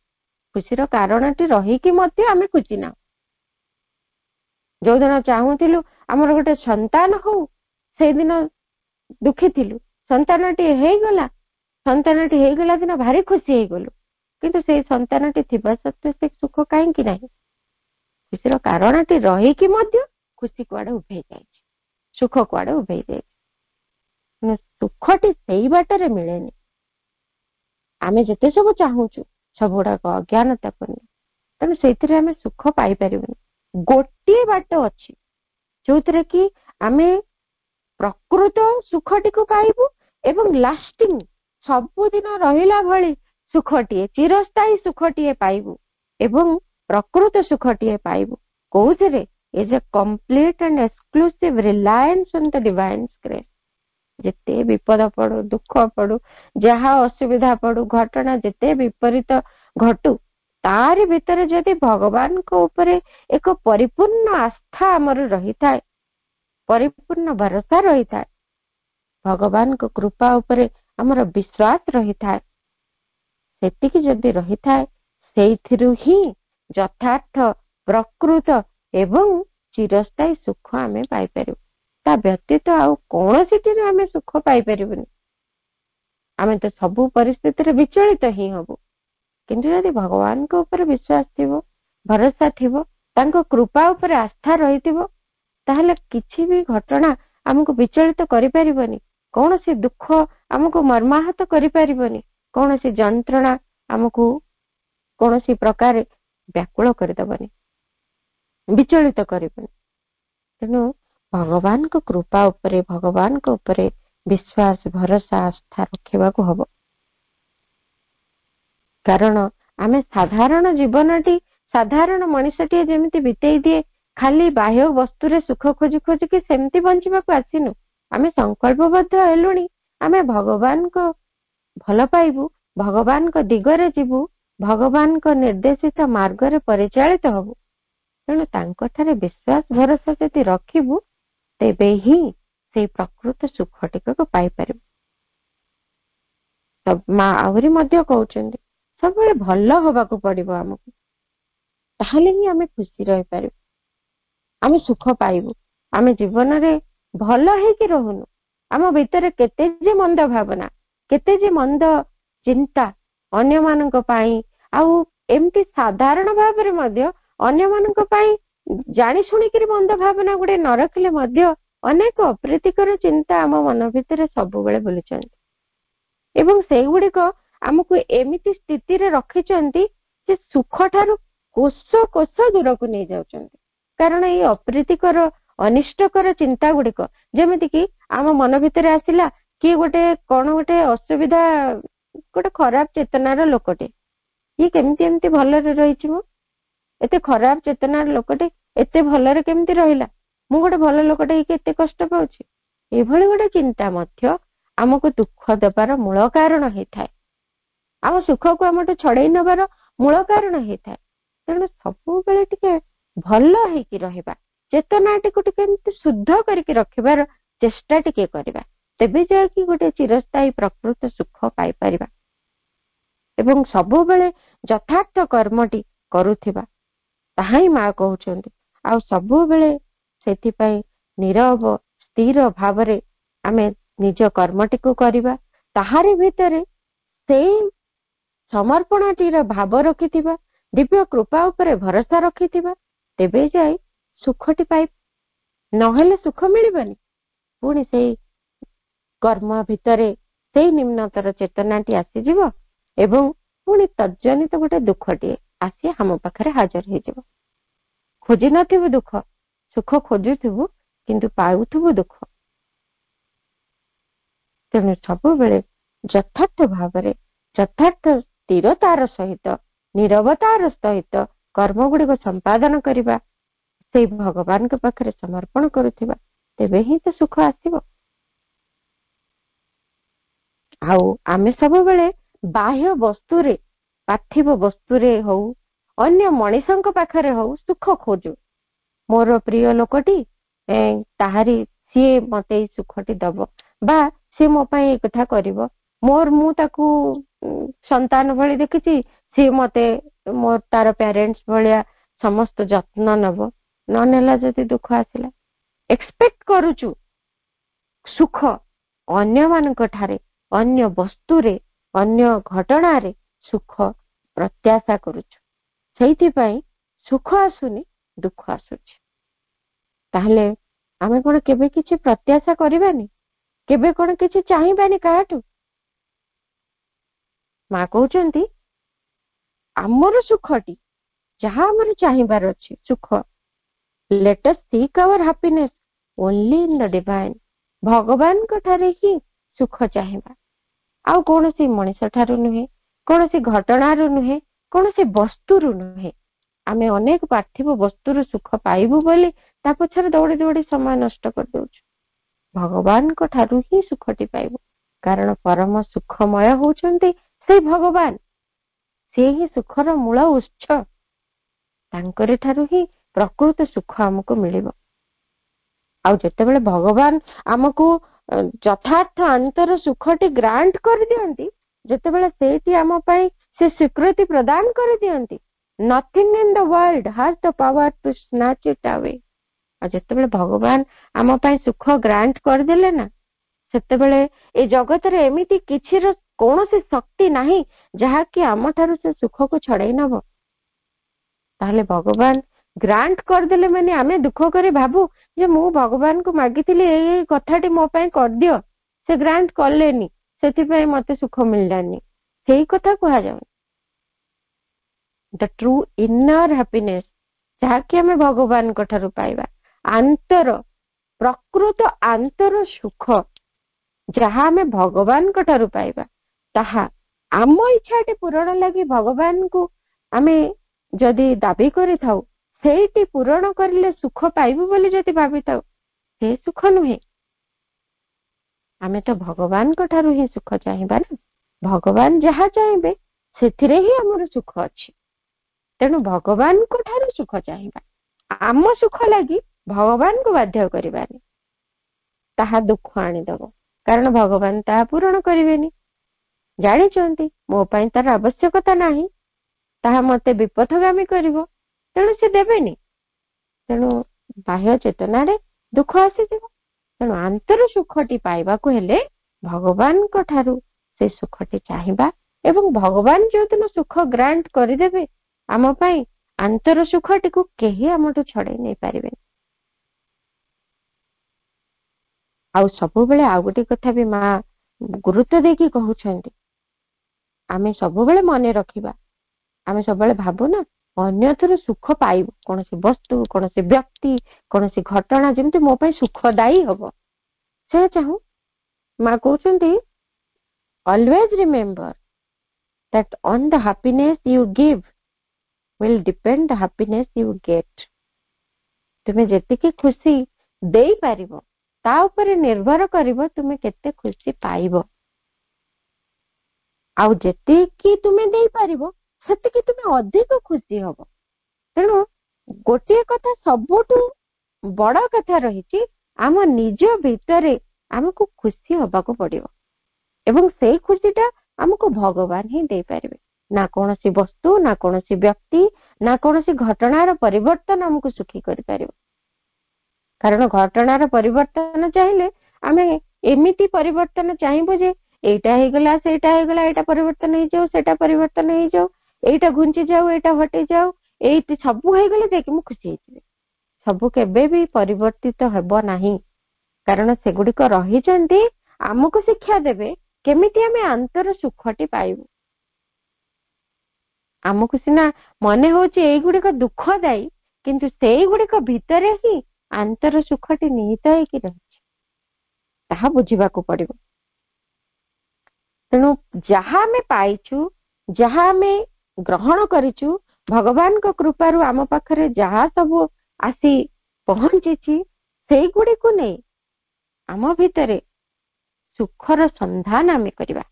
ଖୁସିର କାରଣଟି ରହିକି ମଧ୍ୟ ଆମେ ଖୁସି ନାହୁଁ। ଯୋଉଦିନ ଚାହୁଁଥିଲୁ ଆମର ଗୋଟେ ସନ୍ତାନ ହଉ, ସେଇଦିନ ଦୁଃଖୀ ଥିଲୁ। ସନ୍ତାନଟି ହେଇଗଲା ଦିନ ଭାରି ଖୁସି ହେଇଗଲୁ। କିନ୍ତୁ ସେଇ ସନ୍ତାନଟି ଥିବା ସତ୍ତ୍ୱେ ସେ ସୁଖ କାହିଁକି ନାହିଁ? ଖୁସିର କାରଣଟି ରହିକି ମଧ୍ୟ ଖୁସି କୁଆଡେ ଉଭେଇ ଯାଇଛି, ସୁଖ କୁଆଡେ ଉଭେଇ ଯାଇଛି। ସୁଖଟି ସେଇ ବାଟରେ ମିଳେନି। ଆମେ ଯେତେ ସବୁ ଚାହୁଁଛୁ ସବୁଗୁଡାକ ଅଜ୍ଞାନତା ପୂର୍ଣ୍ଣ, ତେଣୁ ସେଇଥିରେ ଆମେ ସୁଖ ପାଇପାରିବୁନି। ଗୋଟିଏ ବାଟ ଅଛି ଯୋଉଥିରେ କି ଆମେ ପ୍ରକୃତ ସୁଖଟିକୁ ପାଇବୁ ଏବଂ ଲାଷ୍ଟିଂ, ସବୁଦିନ ରହିଲା ଭଳି ସୁଖଟିଏ, ଚିରସ୍ଥାୟୀ ସୁଖଟିଏ ପାଇବୁ ଏବଂ ପ୍ରକୃତ ସୁଖଟିଏ ପାଇବୁ। କୋଉଥିରେ? Is a complete and exclusive Reliance on the divine grace. ଯେତେ ବିପଦ ପଡୁ, ଦୁଃଖ ପଡୁ, ଯାହା ଅସୁବିଧା ପଡୁ, ଘଟଣା ଯେତେ ବିପରୀତ ଘଟୁ, ତାରି ଭିତରେ ଯଦି ଭଗବାନଙ୍କ ଉପରେ ଏକ ପରିପୂର୍ଣ୍ଣ ଆସ୍ଥା ଆମର ରହିଥାଏ, ପରିପୂର୍ଣ୍ଣ ଭରସା ରହିଥାଏ, ଭଗବାନଙ୍କ କୃପା ଉପରେ ଆମର ବିଶ୍ୱାସ ରହିଥାଏ, ସେତିକି ଯଦି ରହିଥାଏ, ସେଇଥିରୁ ହିଁ ଯଥାର୍ଥ, ପ୍ରକୃତ ଏବଂ ଚିରସ୍ଥାୟୀ ସୁଖ ଆମେ ପାଇପାରିବୁ। ତା ବ୍ୟତୀତ ଆଉ କୌଣସିଥିରେ ଆମେ ସୁଖ ପାଇପାରିବୁନି। ଆମେ ତ ସବୁ ପରିସ୍ଥିତିରେ ବିଚଳିତ ହିଁ ହବୁ। କିନ୍ତୁ ଯଦି ଭଗବାନଙ୍କ ଉପରେ ବିଶ୍ୱାସ ଥିବ, ଭରସା ଥିବ, ତାଙ୍କ କୃପା ଉପରେ ଆସ୍ଥା ରହିଥିବ, ତାହେଲେ କିଛି ବି ଘଟଣା ଆମକୁ ବିଚଳିତ କରିପାରିବନି। କୌଣସି ଦୁଃଖ ଆମକୁ ମର୍ମାହତ କରିପାରିବନି। କୌଣସି ଯନ୍ତ୍ରଣା ଆମକୁ କୌଣସି ପ୍ରକାରେ ବ୍ୟାକୁଳ କରିଦେବନି, ବିଚଳିତ କରିବନି। ତେଣୁ ଭଗବାନଙ୍କ କୃପା ଉପରେ, ଭଗବାନଙ୍କ ଉପରେ ବିଶ୍ୱାସ, ଭରସା, ଆସ୍ଥା ରଖିବାକୁ ହବ। କାରଣ ଆମେ ସାଧାରଣ ଜୀବନଟି, ସାଧାରଣ ମଣିଷଟିଏ ଯେମିତି ବିତେଇ ଦିଏ, ଖାଲି ବାହ୍ୟ ବସ୍ତୁରେ ସୁଖ ଖୋଜି ଖୋଜିକି ସେମିତି ବଞ୍ଚିବାକୁ ଆସିନୁ। ଆମେ ସଂକଳ୍ପବଦ୍ଧ ହେଲୁଣି, ଆମେ ଭଗବାନଙ୍କ ଭଲ ପାଇବୁ, ଭଗବାନଙ୍କ ଦିଗରେ ଯିବୁ, ଭଗବାନଙ୍କ ନିର୍ଦ୍ଦେଶିତ ମାର୍ଗରେ ପରିଚାଳିତ ହବୁ। ତେଣୁ ତାଙ୍କଠାରେ ବିଶ୍ୱାସ, ଭରସା ଯଦି ରଖିବୁ, ତେବେ ହିଁ ସେଇ ପ୍ରକୃତ ସୁଖଟିକୁ ପାଇପାରିବୁ। ମା ଆହୁରି ମଧ୍ୟ କହୁଛନ୍ତି ସବୁବେଳେ ଭଲ ହବାକୁ ପଡିବ ଆମକୁ, ତାହେଲେ ହିଁ ଆମେ ଖୁସି ରହିପାରିବୁ, ଆମେ ସୁଖ ପାଇବୁ। ଆମେ ଜୀବନରେ ଭଲ ହେଇକି ରହୁନୁ, ଆମ ଭିତରେ କେତେ ଯେ ମନ୍ଦ ଭାବନା, କେତେ ଯେ ମନ୍ଦ ଚିନ୍ତା ଅନ୍ୟମାନଙ୍କ ପାଇଁ, ଆଉ ଏମିତି ସାଧାରଣ ଭାବରେ ମଧ୍ୟ ଅନ୍ୟମାନଙ୍କ ପାଇଁ ଜାଣି ଶୁଣିକିରି ମନ୍ଦ ଭାବନା ଗୁଡେ ନ ରଖିଲେ ମଧ୍ୟ ଅନେକ ଅପ୍ରୀତିକର ଚିନ୍ତା ଆମ ମନ ଭିତରେ ସବୁବେଳେ ବୁଲୁଛନ୍ତି ଏବଂ ସେଇଗୁଡିକ ଆମକୁ ଏମିତି ସ୍ଥିତିରେ ରଖିଛନ୍ତି ଯେ ସୁଖ ଠାରୁ କୋଷ କୋଷ ଦୂରକୁ ନେଇଯାଉଛନ୍ତି। କାରଣ ଏଇ ଅପ୍ରୀତିକର ଅନିଷ୍ଟକର ଚିନ୍ତା ଗୁଡିକ, ଯେମିତିକି ଆମ ମନ ଭିତରେ ଆସିଲା କିଏ ଗୋଟେ କଣ ଗୋଟେ ଅସୁବିଧା, ଗୋଟେ ଖରାପ ଚେତନାର ଲୋକଟେ, ଇଏ କେମିତି ଏମିତି ଭଲରେ ରହିଛି, ମୁଁ ଏତେ ଖରାପ ଚେତନାର ଲୋକଟେ ଏତେ ଭଲରେ କେମିତି ରହିଲା, ମୁଁ ଗୋଟେ ଭଲ ଲୋକଟେ ହେଇକି ଏତେ କଷ୍ଟ ପାଉଛି। ଏଭଳି ଗୋଟେ ଚିନ୍ତା ମଧ୍ୟ ଆମକୁ ଦୁଃଖ ଦେବାର ମୂଳ କାରଣ ହେଇଥାଏ, ଆମ ସୁଖକୁ ଆମଠୁ ଛଡେଇ ନେବାର ମୂଳ କାରଣ ହେଇଥାଏ। ତେଣୁ ସବୁବେଳେ ଟିକେ ଭଲ ହେଇକି ରହିବା, ଚେତନାଟିକୁ ଟିକେ ଏମିତି ଶୁଦ୍ଧ କରିକି ରଖିବାର ଚେଷ୍ଟା ଟିକେ କରିବା, ତେବେ ଯାଇକି ଗୋଟେ ଚିରସ୍ଥାୟୀ ପ୍ରକୃତ ସୁଖ ପାଇପାରିବା। ଏବଂ ସବୁବେଳେ ଯଥାର୍ଥ କର୍ମଟି କରୁଥିବା, ତାହା ହିଁ ମା କହୁଛନ୍ତି। ଆଉ ସବୁବେଳେ ସେଥିପାଇଁ ନୀରବ ସ୍ଥିର ଭାବରେ ଆମେ ନିଜ କର୍ମଟିକୁ କରିବା, ତାହାରି ଭିତରେ ସେଇ ସମର୍ପଣଟିର ଭାବ ରଖିଥିବା, ଦିବ୍ୟ କୃପା ଉପରେ ଭରସା ରଖିଥିବା, ତେବେ ଯାଇ ସୁଖଟି ପାଇ, ନହେଲେ ସୁଖ ମିଳିବନି। ପୁଣି ସେଇ କର୍ମ ଭିତରେ ସେଇ ନିମ୍ନତର ଚେତନାଟି ଆସିଯିବ ଏବଂ ପୁଣି ତଜ୍ଜନିତ ଗୋଟେ ଦୁଃଖଟିଏ ଆସି ଆମ ପାଖରେ ହାଜର ହେଇଯିବ। ଖୋଜି ନଥିବୁ ଦୁଃଖ, ସୁଖ ଖୋଜୁଥିବୁ କିନ୍ତୁ ପାଉଥିବୁ ଦୁଃଖ। ତେଣୁ ସବୁବେଳେ ଯଥାର୍ଥ ଭାବରେ, ଯଥାର୍ଥ ସ୍ଥିରତାର ସହିତ, ନିରବତାର ସହିତ କର୍ମ ଗୁଡିକ ସମ୍ପାଦନ କରିବା, ସେଇ ଭଗବାନଙ୍କ ପାଖରେ ସମର୍ପଣ କରୁଥିବା, ତେବେ ହିଁ ତ ସୁଖ ଆସିବ। ଆଉ ଆମେ ସବୁବେଳେ ବାହ୍ୟ ବସ୍ତୁରେ, ପାର୍ଥିବ ବସ୍ତୁରେ ହଉ, ଅନ୍ୟ ମଣିଷଙ୍କ ପାଖରେ ହଉ ସୁଖ ଖୋଜୁ। ମୋର ପ୍ରିୟ ଲୋକଟି, ତାହାରି ସିଏ ମତେ ଏଇ ସୁଖଟି ଦବ, ବା ସିଏ ମୋ ପାଇଁ ଏଇ କଥା କରିବ, ମୁଁ ତାକୁ ସନ୍ତାନ ଭଳି ଦେଖିଛି, ସିଏ ମତେ ତାର ପ୍ୟାରେଣ୍ଟସ ଭଳିଆ ସମସ୍ତ ଯତ୍ନ ନେବ, ନ ନେଲା ଯଦି ଦୁଃଖ ଆସିଲା। ଏକ୍ସପେକ୍ଟ କରୁଛୁ ସୁଖ ଅନ୍ୟମାନଙ୍କ ଠାରେ, ଅନ୍ୟ ବସ୍ତୁରେ, ଅନ୍ୟ ଘଟଣାରେ ସୁଖ ପ୍ରତ୍ୟାଶା କରୁଛୁ, ସେଇଥିପାଇଁ ସୁଖ ଆସୁନି, ଦୁଃଖ ଆସୁଛି। ତାହେଲେ ଆମେ କଣ କେବେ କିଛି ପ୍ରତ୍ୟାଶା କରିବାନି? କେବେ କଣ କିଛି ଚାହିଁବାନି କାହାଠୁ? ମା କହୁଛନ୍ତି ଆମର ସୁଖଟି, ଯାହା ଆମର ଚାହିଁବାର ଅଛି ସୁଖ, let us seek our happiness only in the divine। ଭଗବାନଙ୍କ ଠାରେ ହିଁ ସୁଖ ଚାହିଁବା, ଆଉ କୌଣସି ମଣିଷ ଠାରୁ ନୁହେଁ, କୌଣସି ଘଟଣାରୁ ନୁହେଁ, କୌଣସି ବସ୍ତୁରୁ ନୁହେଁ। ଆମେ ଅନେକ ପାର୍ଥିବ ବସ୍ତୁରୁ ସୁଖ ପାଇବୁ ବୋଲି ତା ପଛରେ ଦୌଡ଼ି ଦୌଡ଼ି ସମୟ ନଷ୍ଟ କରିଦଉଛୁ। ଭଗବାନଙ୍କ ଠାରୁ ହିଁ ସୁଖଟି ପାଇବୁ, କାରଣ ପରମ ସୁଖମୟ ହଉଛନ୍ତି ସେଇ ଭଗବାନ, ସେ ହିଁ ସୁଖର ମୂଳ ଉତ୍ସ, ତାଙ୍କରି ଠାରୁ ହିଁ ପ୍ରକୃତ ସୁଖ ଆମକୁ ମିଳିବ। ଆଉ ଯେତେବେଳେ ଭଗବାନ ଆମକୁ ଯଥାର୍ଥ ଅନ୍ତର ସୁଖଟି ଗ୍ରାଣ୍ଟ କରିଦିଅନ୍ତି, ଯେତେବେଳେ ସେଇଠି ଆମ ପାଇଁ ସେ ସ୍ୱୀକୃତି ପ୍ରଦାନ କରିଦିଅନ୍ତି, nothing in the world has the power to snatch it away। ଆଉ ଯେତେବେଳେ ଭଗବାନ ଆମ ପାଇଁ ସୁଖ ଗ୍ରାଣ୍ଟ କରିଦେଲେ ନା, ସେତେବେଳେ ଏ ଜଗତରେ ଏମିତି କିଛିର କୌଣସି ଶକ୍ତି ନାହିଁ ଯାହାକି ଆମ ଠାରୁ ସେ ସୁଖକୁ ଛଡେଇ ନବ। ତାହେଲେ ଭଗବାନ ଗ୍ରାଣ୍ଟ କରିଦେଲେ ମାନେ ଆମେ ଦୁଃଖ କରି ଭାବୁ ଯେ ମୁଁ ଭଗବାନଙ୍କୁ ମାଗିଥିଲି ଏଇ କଥାଟି ମୋ ପାଇଁ କରିଦିଅ, ସେ ଗ୍ରାଣ୍ଟ କଲେନି, ସେଥିପାଇଁ ମତେ ସୁଖ ମିଳିଲାନି, ସେଇ କଥା କୁହାଯାଉନି। ଦ ଟ୍ରୁ ଇନର ହ୍ୟାପିନେସ, ଯାହାକି ଆମେ ଭଗବାନଙ୍କ ଠାରୁ ପାଇବା, ଆନ୍ତର ପ୍ରକୃତ ଆନ୍ତର ସୁଖ ଯାହା ଆମେ ଭଗବାନଙ୍କ ଠାରୁ ପାଇବା, ତାହା ଆମ ଇଚ୍ଛାଟି ପୂରଣ ଲାଗି ଭଗବାନଙ୍କୁ ଆମେ ଯଦି ଦାବି କରିଥାଉ, ସେଇଟି ପୂରଣ କରିଲେ ସୁଖ ପାଇବୁ ବୋଲି ଯଦି ଭାବିଥାଉ, ସେ ସୁଖ ନୁହେଁ। ଆମେ ତ ଭଗବାନଙ୍କ ଠାରୁ ହିଁ ସୁଖ ଚାହିଁବା ନା, ଭଗବାନ ଯାହା ଚାହିଁବେ ସେଥିରେ ହିଁ ଆମର ସୁଖ ଅଛି। ତେଣୁ ଭଗବାନଙ୍କ ଠାରୁ ସୁଖ ଚାହିଁବା, ଆମ ସୁଖ ଲାଗି ଭଗବାନଙ୍କୁ ବାଧ୍ୟ କରିବାନି, ତାହା ଦୁଃଖ ଆଣିଦବ, କାରଣ ଭଗବାନ ତାହା ପୂରଣ କରିବେନି। ଜାଣିଛନ୍ତି ମୋ ପାଇଁ ତାର ଆବଶ୍ୟକତା ନାହିଁ, ତାହା ମତେ ବିପଥଗାମୀ କରିବ, ତେଣୁ ସେ ଦେବେନି। ତେଣୁ ବାହ୍ୟ ଚେତନାରେ ଦୁଃଖ ଆସିଯିବ। ତେଣୁ ଆନ୍ତର ସୁଖଟି ପାଇବାକୁ ହେଲେ ଭଗବାନଙ୍କ ଠାରୁ ସେ ସୁଖଟି ଚାହିଁବା, ଏବଂ ଭଗବାନ ଯୋଉଦିନ ସୁଖ ଗ୍ରାଣ୍ଟ କରିଦେବେ ଆମ ପାଇଁ, ଆନ୍ତର ସୁଖଟିକୁ କେହି ଆମଠୁ ଛଡେଇ ନେଇପାରିବେନି। ଆଉ ସବୁବେଳେ ଆଉ ଗୋଟେ କଥା ବି ମା ଗୁରୁତ୍ୱ ଦେଇକି କହୁଛନ୍ତି, ଆମେ ସବୁବେଳେ ମନେ ରଖିବା, ଆମେ ସବୁବେଳେ ଭାବୁ ନା ଅନ୍ୟଥର ସୁଖ ପାଇବୁ, କୌଣସି ବସ୍ତୁ, କୌଣସି ବ୍ୟକ୍ତି, କୌଣସି ଘଟଣା ଯେମିତି ମୋ ପାଇଁ ସୁଖଦାୟୀ ହବ ସେ ଚାହୁଁ। ମା କହୁଛନ୍ତି always remember that on the happiness you give will depend the happiness you get। ତୁମେ ଯେତିକି ଖୁସି ଦେଇପାରିବ ତା ଉପରେ ନିର୍ଭର କରିବ ତୁମେ କେତେ ଖୁସି ପାଇବ। ଆଉ ଯେତିକି ତୁମେ ଦେଇପାରିବ ସେତିକି ତୁମେ ଅଧିକ ଖୁସି ହବ। ତେଣୁ ଗୋଟିଏ କଥା ସବୁଠୁ ବଡ କଥା ରହିଛି, ଆମ ନିଜ ଭିତରେ ଆମକୁ ଖୁସି ହବାକୁ ପଡିବ ଏବଂ ସେଇ ଖୁସିଟା ଆମକୁ ଭଗବାନ ହିଁ ଦେଇପାରିବେ। ନା କୌଣସି ବସ୍ତୁ, ନା କୌଣସି ବ୍ୟକ୍ତି, ନା କୌଣସି ଘଟଣାର ପରିବର୍ତ୍ତନ ଆମକୁ ସୁଖୀ କରିପାରିବ। କାରଣ ଘଟଣାର ପରିବର୍ତ୍ତନ ଚାହିଁଲେ ଆମେ ଏମିତି ପରିବର୍ତ୍ତନ ଚାହିଁବୁ ଯେ ଏଇଟା ହେଇଗଲା, ସେଇଟା ହେଇଗଲା, ଏଇଟା ପରିବର୍ତ୍ତନ ହେଇଯାଉ, ସେଇଟା ପରିବର୍ତ୍ତନ ହେଇଯାଉ, ଏଇଟା ଘୁଞ୍ଚି ଯାଉ, ଏଇଟା ହଟି ଯାଉ, ଏଇଟି ସବୁ ହେଇଗଲେ ଯାଇକି ମୁଁ ଖୁସି ହେଇଯିବି। ସବୁ କେବେ ବି ପରିବର୍ତ୍ତିତ ହେବ ନାହିଁ, କାରଣ ସେଗୁଡିକ ରହିଛନ୍ତି ଆମକୁ ଶିକ୍ଷା ଦେବେ କେମିତି ଆମେ ଆନ୍ତର ସୁଖଟି ପାଇବୁ। ଆମକୁ ସିନା ମନେ ହଉଛି ଏଇଗୁଡିକ ଦୁଃଖଦାୟୀ, କିନ୍ତୁ ସେଇଗୁଡିକ ଭିତରେ ହିଁ ଆନ୍ତର ସୁଖଟି ନିହିତ ହେଇକି ରହିଛି, ତାହା ବୁଝିବାକୁ ପଡିବ। ତେଣୁ ଯାହା ଆମେ ପାଇଛୁ, ଯାହା ଆମେ ଗ୍ରହଣ କରିଛୁ, ଭଗବାନଙ୍କ କୃପାରୁ ଆମ ପାଖରେ ଯାହା ସବୁ ଆସି ପହଞ୍ଚିଛି, ସେଇଗୁଡିକୁ ନେଇ ଆମ ଭିତରେ ସୁଖର ସନ୍ଧାନ ଆମେ କରିବା,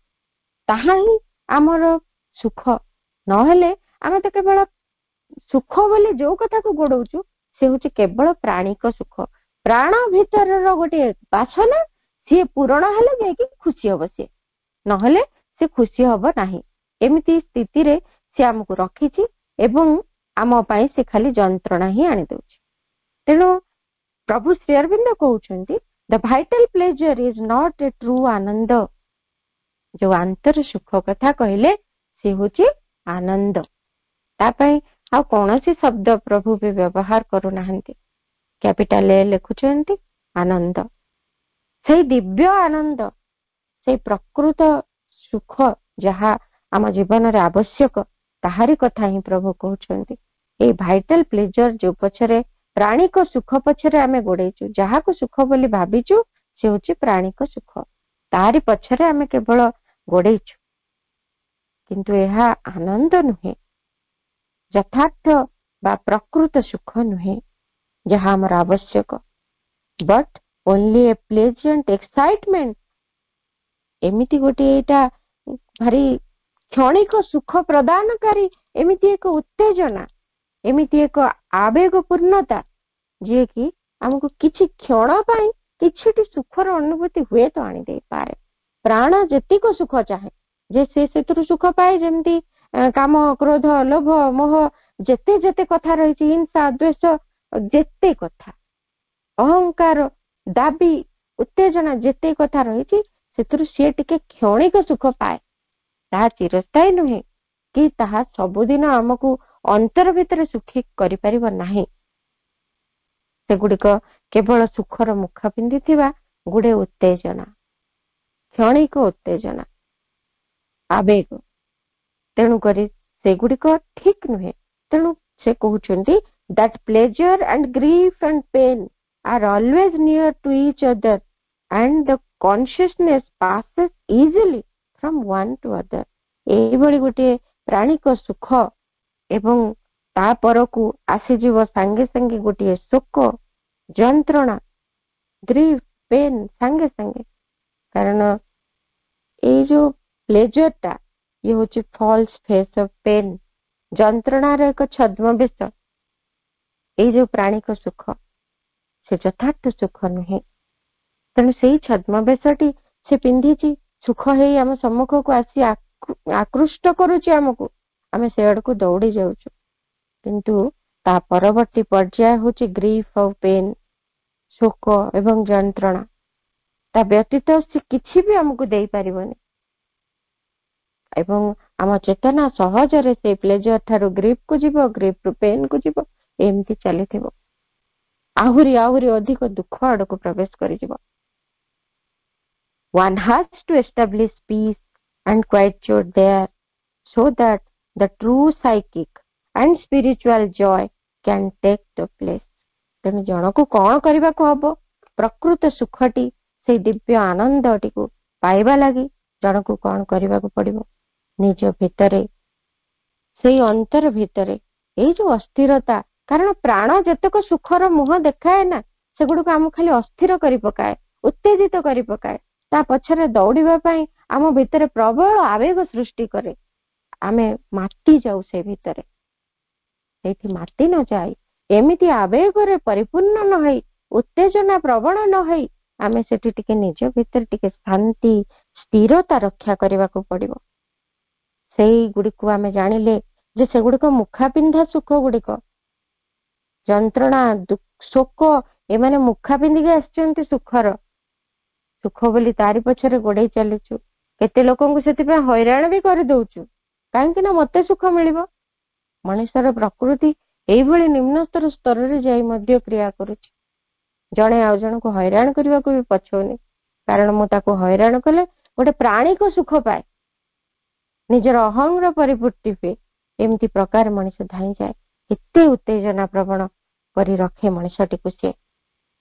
ତାହା ହିଁ ଆମର ସୁଖ। ନହେଲେ ଆମେ ତ କେବଳ ସୁଖ ବୋଲି ଯୋଉ କଥାକୁ ଗୋଡଉଛୁ ସେ ହଉଛି କେବଳ ପ୍ରାଣିକ ସୁଖ। ପ୍ରାଣ ଭିତରର ଗୋଟେ ବାସନା, ସିଏ ପୂରଣ ହେଲେ ଯାଇକି ଖୁସି ହବ ସିଏ, ନହେଲେ ସେ ଖୁସି ହବ ନାହିଁ। ଏମିତି ସ୍ଥିତିରେ ସେ ଆମକୁ ରଖିଛି ଏବଂ ଆମ ପାଇଁ ସେ ଖାଲି ଯନ୍ତ୍ରଣା ହିଁ ଆଣିଦଉଛି। ତେଣୁ ପ୍ରଭୁ ଶ୍ରୀ ଅରବିନ୍ଦ କହୁଛନ୍ତି the vital pleasure is not a true ଆନନ୍ଦ। ଯୋଉ ଆନ୍ତର ସୁଖ କଥା କହିଲେ ସେ ହଉଛି ଆନନ୍ଦ। ତା ପାଇଁ ଆଉ କୌଣସି ଶବ୍ଦ ପ୍ରଭୁ ବି ବ୍ୟବହାର କରୁନାହାନ୍ତି। କ୍ୟାପିଟାଲ ଏ ଲେଖୁଛନ୍ତି ଆନନ୍ଦ। ସେଇ ଦିବ୍ୟ ଆନନ୍ଦ, ସେଇ ପ୍ରକୃତ ସୁଖ ଯାହା ଆମ ଜୀବନରେ ଆବଶ୍ୟକ, ତାହାରି କଥା ହିଁ ପ୍ରଭୁ କହୁଛନ୍ତି। ଏଇ ଭାଇଟାଲ ପ୍ଲେଜର ଯୋଉ ପଛରେ, ପ୍ରାଣିକ ସୁଖ ପଛରେ ଆମେ ଗୋଡେଇଛୁ, ଯାହାକୁ ସୁଖ ବୋଲି ଭାବିଛୁ ସେ ହଉଛି ପ୍ରାଣିକ ସୁଖ, ତାରି ପଛରେ ଆମେ କେବଳ ଗୋଡେଇଛୁ। କିନ୍ତୁ ଏହା ଆନନ୍ଦ ନୁହେଁ, ଯଥାର୍ଥ ବା ପ୍ରକୃତ ସୁଖ ନୁହେଁ ଯାହା ଆମର ଆବଶ୍ୟକ, but only A pleasant excitement. ଏମିତି ଗୋଟିଏ ଏଇଟା ଭାରି କ୍ଷଣିକ ସୁଖ ପ୍ରଦାନକାରୀ ଏମିତି ଏକ ଉତ୍ତେଜନା, ଏମିତି ଏକ ଆବେଗ ପୂର୍ଣ୍ଣତା ଯିଏକି ଆମକୁ କିଛି କ୍ଷଣ ପାଇଁ କିଛିଟି ସୁଖର ଅନୁଭୂତି ହୁଏତ ଆଣିଦେଇପାରେ। ପ୍ରାଣ ଯେତିକ ସୁଖ ଚାହେଁ ଯେ ସେ ସେଥିରୁ ସୁଖ ପାଏ, ଯେମିତି କାମ, କ୍ରୋଧ, ଲୋଭ, ମୋହ, ଯେତେ ଯେତେ କଥା ରହିଛି, ହିଂସା, ଦ୍ୱେଷ, ଯେତେ କଥା, ଅହଙ୍କାର, ଦାବି, ଉତ୍ତେଜନା, ଯେତେ କଥା ରହିଛି ସେଥିରୁ ସିଏ ଟିକେ କ୍ଷଣିକ ସୁଖ ପାଏ। ତାହା ଚିରସ୍ଥାୟୀ ନୁହେଁ କି ତାହା ସବୁଦିନ ଆମକୁ ଅନ୍ତର ଭିତରେ ସୁଖୀ କରିପାରିବ ନାହିଁ। ସେଗୁଡିକ କେବଳ ସୁଖର ମୁଖ ପିନ୍ଧିଥିବା ଗୁଡେ ଉତ୍ତେଜନା, କ୍ଷଣିକ ଉତ୍ତେଜନା, ଆବେଗ। ତେଣୁକରି ସେଗୁଡିକ ଠିକ ନୁହେଁ। ତେଣୁ ସେ କହୁଛନ୍ତି that pleasure and grief and pain are always near to each other and the consciousness passes easily from one to other। ଏଇଭଳି ଗୋଟିଏ ପ୍ରାଣିକ ସୁଖ ଏବଂ ତା ପରକୁ ଆସିଯିବ ସାଙ୍ଗେ ସାଙ୍ଗେ ଗୋଟିଏ ଶୋକ, ଯନ୍ତ୍ରଣା, ଗ୍ରିଫ, ପେନ୍ ସାଙ୍ଗେ ସାଙ୍ଗେ। କାରଣ ଏଇ ଯୋଉ ପ୍ଲେଜରଟା ଇଏ ହଉଛି ଫଲ୍ସ ଫେସ୍ ଅଫ ପେନ୍, ଯନ୍ତ୍ରଣାର ଏକ ଛଦ୍ମବେଶ। ଏଇ ଯୋଉ ପ୍ରାଣିକ ସୁଖ ସେ ଯଥାର୍ଥ ସୁଖ ନୁହେଁ। ତେଣୁ ସେଇ ଛଦ୍ମବେଶଟି ସେ ପିନ୍ଧିଛି, ସୁଖ ହେଇ ଆମ ସମ୍ମୁଖକୁ ଆସି ଆକୃଷ୍ଟ କରୁଛି ଆମକୁ, ଆମେ ସେ ଆଡକୁ ଦୌଡି ଯାଉଛୁ। କିନ୍ତୁ ତା ପରବର୍ତ୍ତୀ ପର୍ଯ୍ୟାୟ ହଉଛି ଗ୍ରିଫ ଆଉ ପେନ୍, ଶୋକ ଏବଂ ଯନ୍ତ୍ରଣା। ତା ବ୍ୟତୀତ ସେ କିଛି ବି ଆମକୁ ଦେଇପାରିବନି ଏବଂ ଆମ ଚେତନା ସହଜରେ ସେଇ ପ୍ଲେଜର ଠାରୁ ଗ୍ରିଫ କୁ ଯିବ, ଗ୍ରିଫ ରୁ ପେନ୍ କୁ ଯିବ, ଏମିତି ଚାଲିଥିବ, ଆହୁରି ଆହୁରି ଅଧିକ ଦୁଃଖ ଆଡକୁ ପ୍ରବେଶ କରିଯିବ। One has to establish peace and quietude there so that the true psychic and spiritual joy can take the place. ତେଣୁ ଜଣକୁ କଣ କରିବାକୁ ହବ? ପ୍ରକୃତ ସୁଖଟି, ସେଇ ଦିବ୍ୟ ଆନନ୍ଦଟିକୁ ପାଇବା ଲାଗି ଜଣକୁ କଣ କରିବାକୁ ପଡିବ? ନିଜ ଭିତରେ, ସେଇ ଅନ୍ତର ଭିତରେ ଏଇ ଯୋଉ ଅସ୍ଥିରତା, କାରଣ ପ୍ରାଣ ଯେତେକ ସୁଖର ମୁହଁ ଦେଖାଏ ନା, ସେଗୁଡିକୁ ଆମକୁ ଖାଲି ଅସ୍ଥିର କରି ପକାଏ, ଉତ୍ତେଜିତ କରି ପକାଏ। ତା ପଛରେ ଦୌଡିବା ପାଇଁ ଆମ ଭିତରେ ପ୍ରବଳ ଆବେଗ ସୃଷ୍ଟି କରେ। ଆମେ ମାତି ଯାଉ ସେ ଭିତରେ। ସେଇଠି ମାତି ନ ଯାଇ ଏମିତି ଆବେଗରେ ପରିପୂର୍ଣ୍ଣ ନ ହେଇ, ଉତ୍ତେଜନା ପ୍ରବଣ ନ ହେଇ, ଆମେ ସେଠି ଟିକେ ନିଜ ଭିତରେ ଟିକେ ଶାନ୍ତି, ସ୍ଥିରତା ରକ୍ଷା କରିବାକୁ ପଡିବ। ସେଇଗୁଡିକୁ ଆମେ ଜାଣିଲେ ଯେ ସେଗୁଡିକ ମୁଖାପିନ୍ଧା ସୁଖ ଗୁଡିକ, ଯନ୍ତ୍ରଣା, ଶୋକ, ଏମାନେ ମୁଖା ପିନ୍ଧିକି ଆସିଛନ୍ତି ସୁଖର। ସୁଖ ବୋଲି ତାରି ପଛରେ ଗୋଡେଇ ଚାଲିଛୁ। କେତେ ଲୋକଙ୍କୁ ସେଥିପାଇଁ ହଇରାଣ ବି କରିଦଉଛୁ, କାହିଁକି ନା ମତେ ସୁଖ ମିଳିବ। ମଣିଷର ପ୍ରକୃତି ଏଇଭଳି ନିମ୍ନସ୍ତର ସ୍ତରରେ ଯାଇ ମଧ୍ୟ କ୍ରିୟା କରୁଛି। ଜଣେ ଆଉ ଜଣକୁ ହଇରାଣ କରିବାକୁ ବି ପଛଉନି, କାରଣ ମୁଁ ତାକୁ ହଇରାଣ କଲେ ଗୋଟେ ପ୍ରାଣୀକ ସୁଖ ପାଏ, ନିଜର ଅହଂର ପରିପୂର୍ତ୍ତି ହୁଏ। ଏମିତି ପ୍ରକାର ମଣିଷ ଧାଇଁଯାଏ, ଏତେ ଉତ୍ତେଜନା ପ୍ରବଣ କରି ରଖେ ମଣିଷଟିକୁ ସିଏ।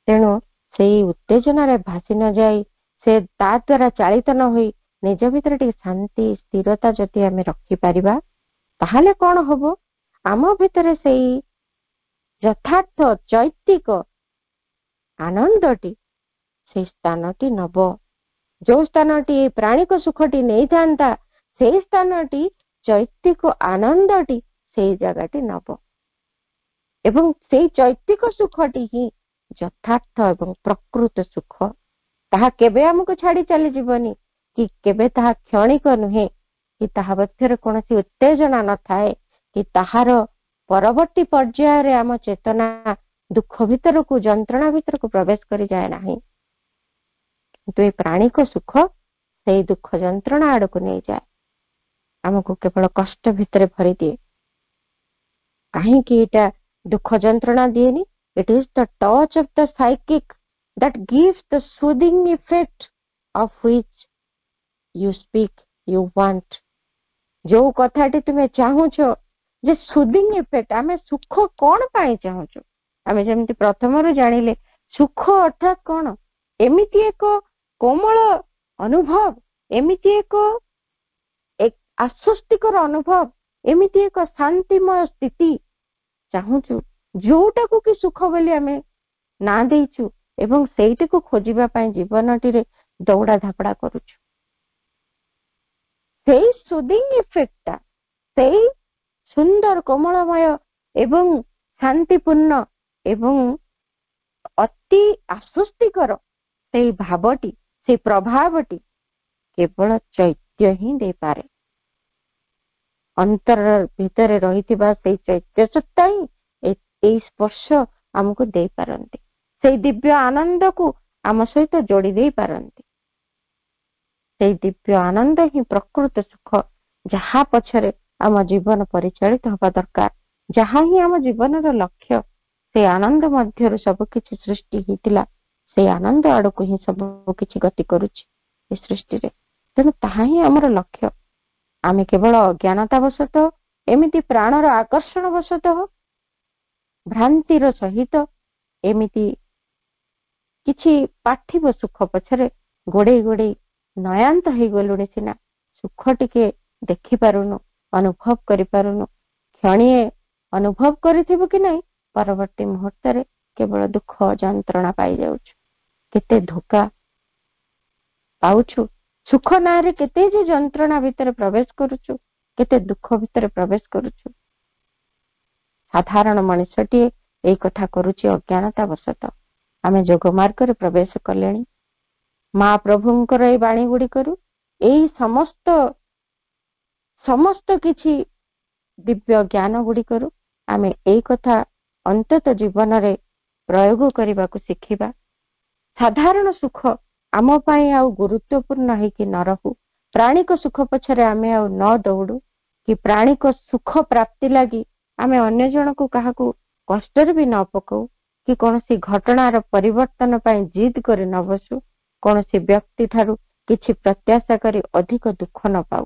ତେଣୁ ସେଇ ଉତ୍ତେଜନାରେ ଭାସି ନ ଯାଇ, ସେ ତା ଦ୍ୱାରା ଚାଳିତ ନ ହୋଇ ନିଜ ଭିତରେ ଟିକେ ଶାନ୍ତି, ସ୍ଥିରତା ଯଦି ଆମେ ରଖିପାରିବା, ତାହେଲେ କଣ ହବ? ଆମ ଭିତରେ ସେଇ ଯଥାର୍ଥ ଚୈତିକ ଆନନ୍ଦଟି ସେଇ ସ୍ଥାନଟି ନବ। ଯୋଉ ସ୍ଥାନଟି ପ୍ରାଣିକ ସୁଖଟି ନେଇଥାନ୍ତା, ସେଇ ସ୍ଥାନଟି ଚୈତିକ ଆନନ୍ଦଟି ସେଇ ଜାଗାଟି ନବ। ଏବଂ ସେଇ ଚୈତିକ ସୁଖଟି ହିଁ ଯଥାର୍ଥ ଏବଂ ପ୍ରକୃତ ସୁଖ। ତାହା କେବେ ଆମକୁ ଛାଡି ଚାଲିଯିବନି, କି କେବେ ତାହା କ୍ଷଣିକ ନୁହେଁ, କି ତାହା ମଧ୍ୟରେ କୌଣସି ଉତ୍ତେଜନା ନଥାଏ, କି ତାହାର ପରବର୍ତ୍ତୀ ପର୍ଯ୍ୟାୟରେ ଆମ ଚେତନା ଦୁଃଖ ଭିତରକୁ, ଯନ୍ତ୍ରଣା ଭିତରକୁ ପ୍ରବେଶ କରିଯାଏ ନାହିଁ। କିନ୍ତୁ ଏ ପ୍ରାଣିକ ସୁଖ ସେଇ ଦୁଃଖ ଯନ୍ତ୍ରଣା ଆଡକୁ ନେଇଯାଏ, ଆମକୁ କେବଳ କଷ୍ଟ ଭିତରେ ଭରିଦିଏ। କାହିଁକି ଏଇଟା ଦୁଃଖ ଯନ୍ତ୍ରଣା ଦିଏନି? It is the touch of the psychic that gives the soothing effect of which you speak, you want. ଯୋଉ କଥାଟି ତୁମେ ଚାହୁଁଛ, ଯେ ସୁଦିଂ ଇଫେକ୍ଟ, ଆମେ ସୁଖ କଣ ପାଇଁ ଚାହୁଁଛୁ? ଆମେ ଯେମିତି ପ୍ରଥମରୁ ଜାଣିଲେ, ସୁଖ ଅର୍ଥାତ୍ କଣ? ଏମିତି ଏକ କୋମଳ ଅନୁଭବ, ଏମିତି ଏକ ଆଶ୍ୱସ୍ତିକର ଅନୁଭବ, ଏମିତି ଏକ ଶାନ୍ତିମୟ ସ୍ଥିତି ଚାହୁଁଛୁ, ଯୋଉଟାକୁ କି ସୁଖ ବୋଲି ଆମେ ନାଁ ଦେଇଛୁ, ଏବଂ ସେଇଟାକୁ ଖୋଜିବା ପାଇଁ ଜୀବନଟିରେ ଦୌଡା ଧାପଡା କରୁଛୁ। ସେଇ ସୁଦିଂ ଇଫେକ୍ଟଟା, ସେଇ ସୁନ୍ଦର, କୋମଳମୟ ଏବଂ ଶାନ୍ତିପୂର୍ଣ୍ଣ ଏବଂ ଅତି ଆଶ୍ୱସ୍ତିକର ସେଇ ଭାବଟି, ସେଇ ପ୍ରଭାବଟି କେବଳ ଚୈତ୍ୟ ହିଁ ଦେଇପାରେ। ଅନ୍ତର ଭିତରେ ରହିଥିବା ସେଇ ଚୈତ୍ୟ ସତ୍ତା ହିଁ ଏଇ ସ୍ପର୍ଶ ଆମକୁ ଦେଇପାରନ୍ତି, ସେଇ ଦିବ୍ୟ ଆନନ୍ଦକୁ ଆମ ସହିତ ଯୋଡି ଦେଇ ପାରନ୍ତି। ସେଇ ଦିବ୍ୟ ଆନନ୍ଦ ହିଁ ପ୍ରକୃତ ସୁଖ, ଯାହା ପଛରେ ଆମ ଜୀବନ ପରିଚାଳିତ ହବା ଦରକାର, ଯାହା ହିଁ ଆମ ଜୀବନର ଲକ୍ଷ୍ୟ। ସେଇ ଆନନ୍ଦ ମଧ୍ୟରୁ ସବୁ କିଛି ସୃଷ୍ଟି ହେଇଥିଲା, ସେଇ ଆନନ୍ଦ ଆଡକୁ ହିଁ ସବୁ କିଛି ଗତି କରୁଛି ଏ ସୃଷ୍ଟିରେ। ତେଣୁ ତାହା ହିଁ ଆମର ଲକ୍ଷ୍ୟ। ଆମେ କେବଳ ଅଜ୍ଞାନତା ବଶତଃ, ଏମିତି ପ୍ରାଣର ଆକର୍ଷଣ ବଶତଃ, ଭ୍ରାନ୍ତିର ସହିତ ଏମିତି କିଛି ପାର୍ଥିବ ସୁଖ ପଛରେ ଗୋଡେଇ ଗୋଡେଇ ନୟାନ୍ତ ହେଇଗଲୁଣି ସିନା, ସୁଖ ଟିକେ ଦେଖିପାରୁନୁ, ଅନୁଭବ କରିପାରୁନୁ। କ୍ଷଣିଏ ଅନୁଭବ କରିଥିବୁ କି ନାହିଁ, ପରବର୍ତ୍ତୀ ମୁହୂର୍ତ୍ତରେ କେବଳ ଦୁଃଖ ଯନ୍ତ୍ରଣା ପାଇଯାଉଛୁ। କେତେ ଧୋକା ପାଉଛୁ, ସୁଖ ନାଁରେ କେତେ ଯେ ଯନ୍ତ୍ରଣା ଭିତରେ ପ୍ରବେଶ କରୁଛୁ, କେତେ ଦୁଃଖ ଭିତରେ ପ୍ରବେଶ କରୁଛୁ। ସାଧାରଣ ମଣିଷଟିଏ ଏଇ କଥା କରୁଛି ଅଜ୍ଞାନତା ବଶତଃ। ଆମେ ଯୋଗ ମାର୍ଗରେ ପ୍ରବେଶ କଲେଣି। ମା ପ୍ରଭୁଙ୍କର ଏଇ ବାଣୀ ଗୁଡିକରୁ, ଏଇ ସମସ୍ତ କିଛି ଦିବ୍ୟ ଜ୍ଞାନ ଗୁଡିକରୁ ଆମେ ଏଇ କଥା ଅନ୍ତତଃ ଜୀବନରେ ପ୍ରୟୋଗ କରିବାକୁ ଶିଖିବା। ସାଧାରଣ ସୁଖ ଆମ ପାଇଁ ଆଉ ଗୁରୁତ୍ୱପୂର୍ଣ୍ଣ ହେଇକି ନ ରହୁ, ପ୍ରାଣିକ ସୁଖ ପଛରେ ଆମେ ଆଉ ନ ଦୌଡୁ, କି ପ୍ରାଣିକ ସୁଖ ପ୍ରାପ୍ତି ଲାଗି ଆମେ ଅନ୍ୟ ଜଣକୁ କାହାକୁ କଷ୍ଟରେ ବି ନ ପକଉ, କି କୌଣସି ଘଟଣାର ପରିବର୍ତ୍ତନ ପାଇଁ ଜିଦ୍ କରି ନ ବସୁ, କୌଣସି ବ୍ୟକ୍ତି ଠାରୁ କିଛି ପ୍ରତ୍ୟାଶା କରି ଅଧିକ ଦୁଃଖ ନ ପାଉ।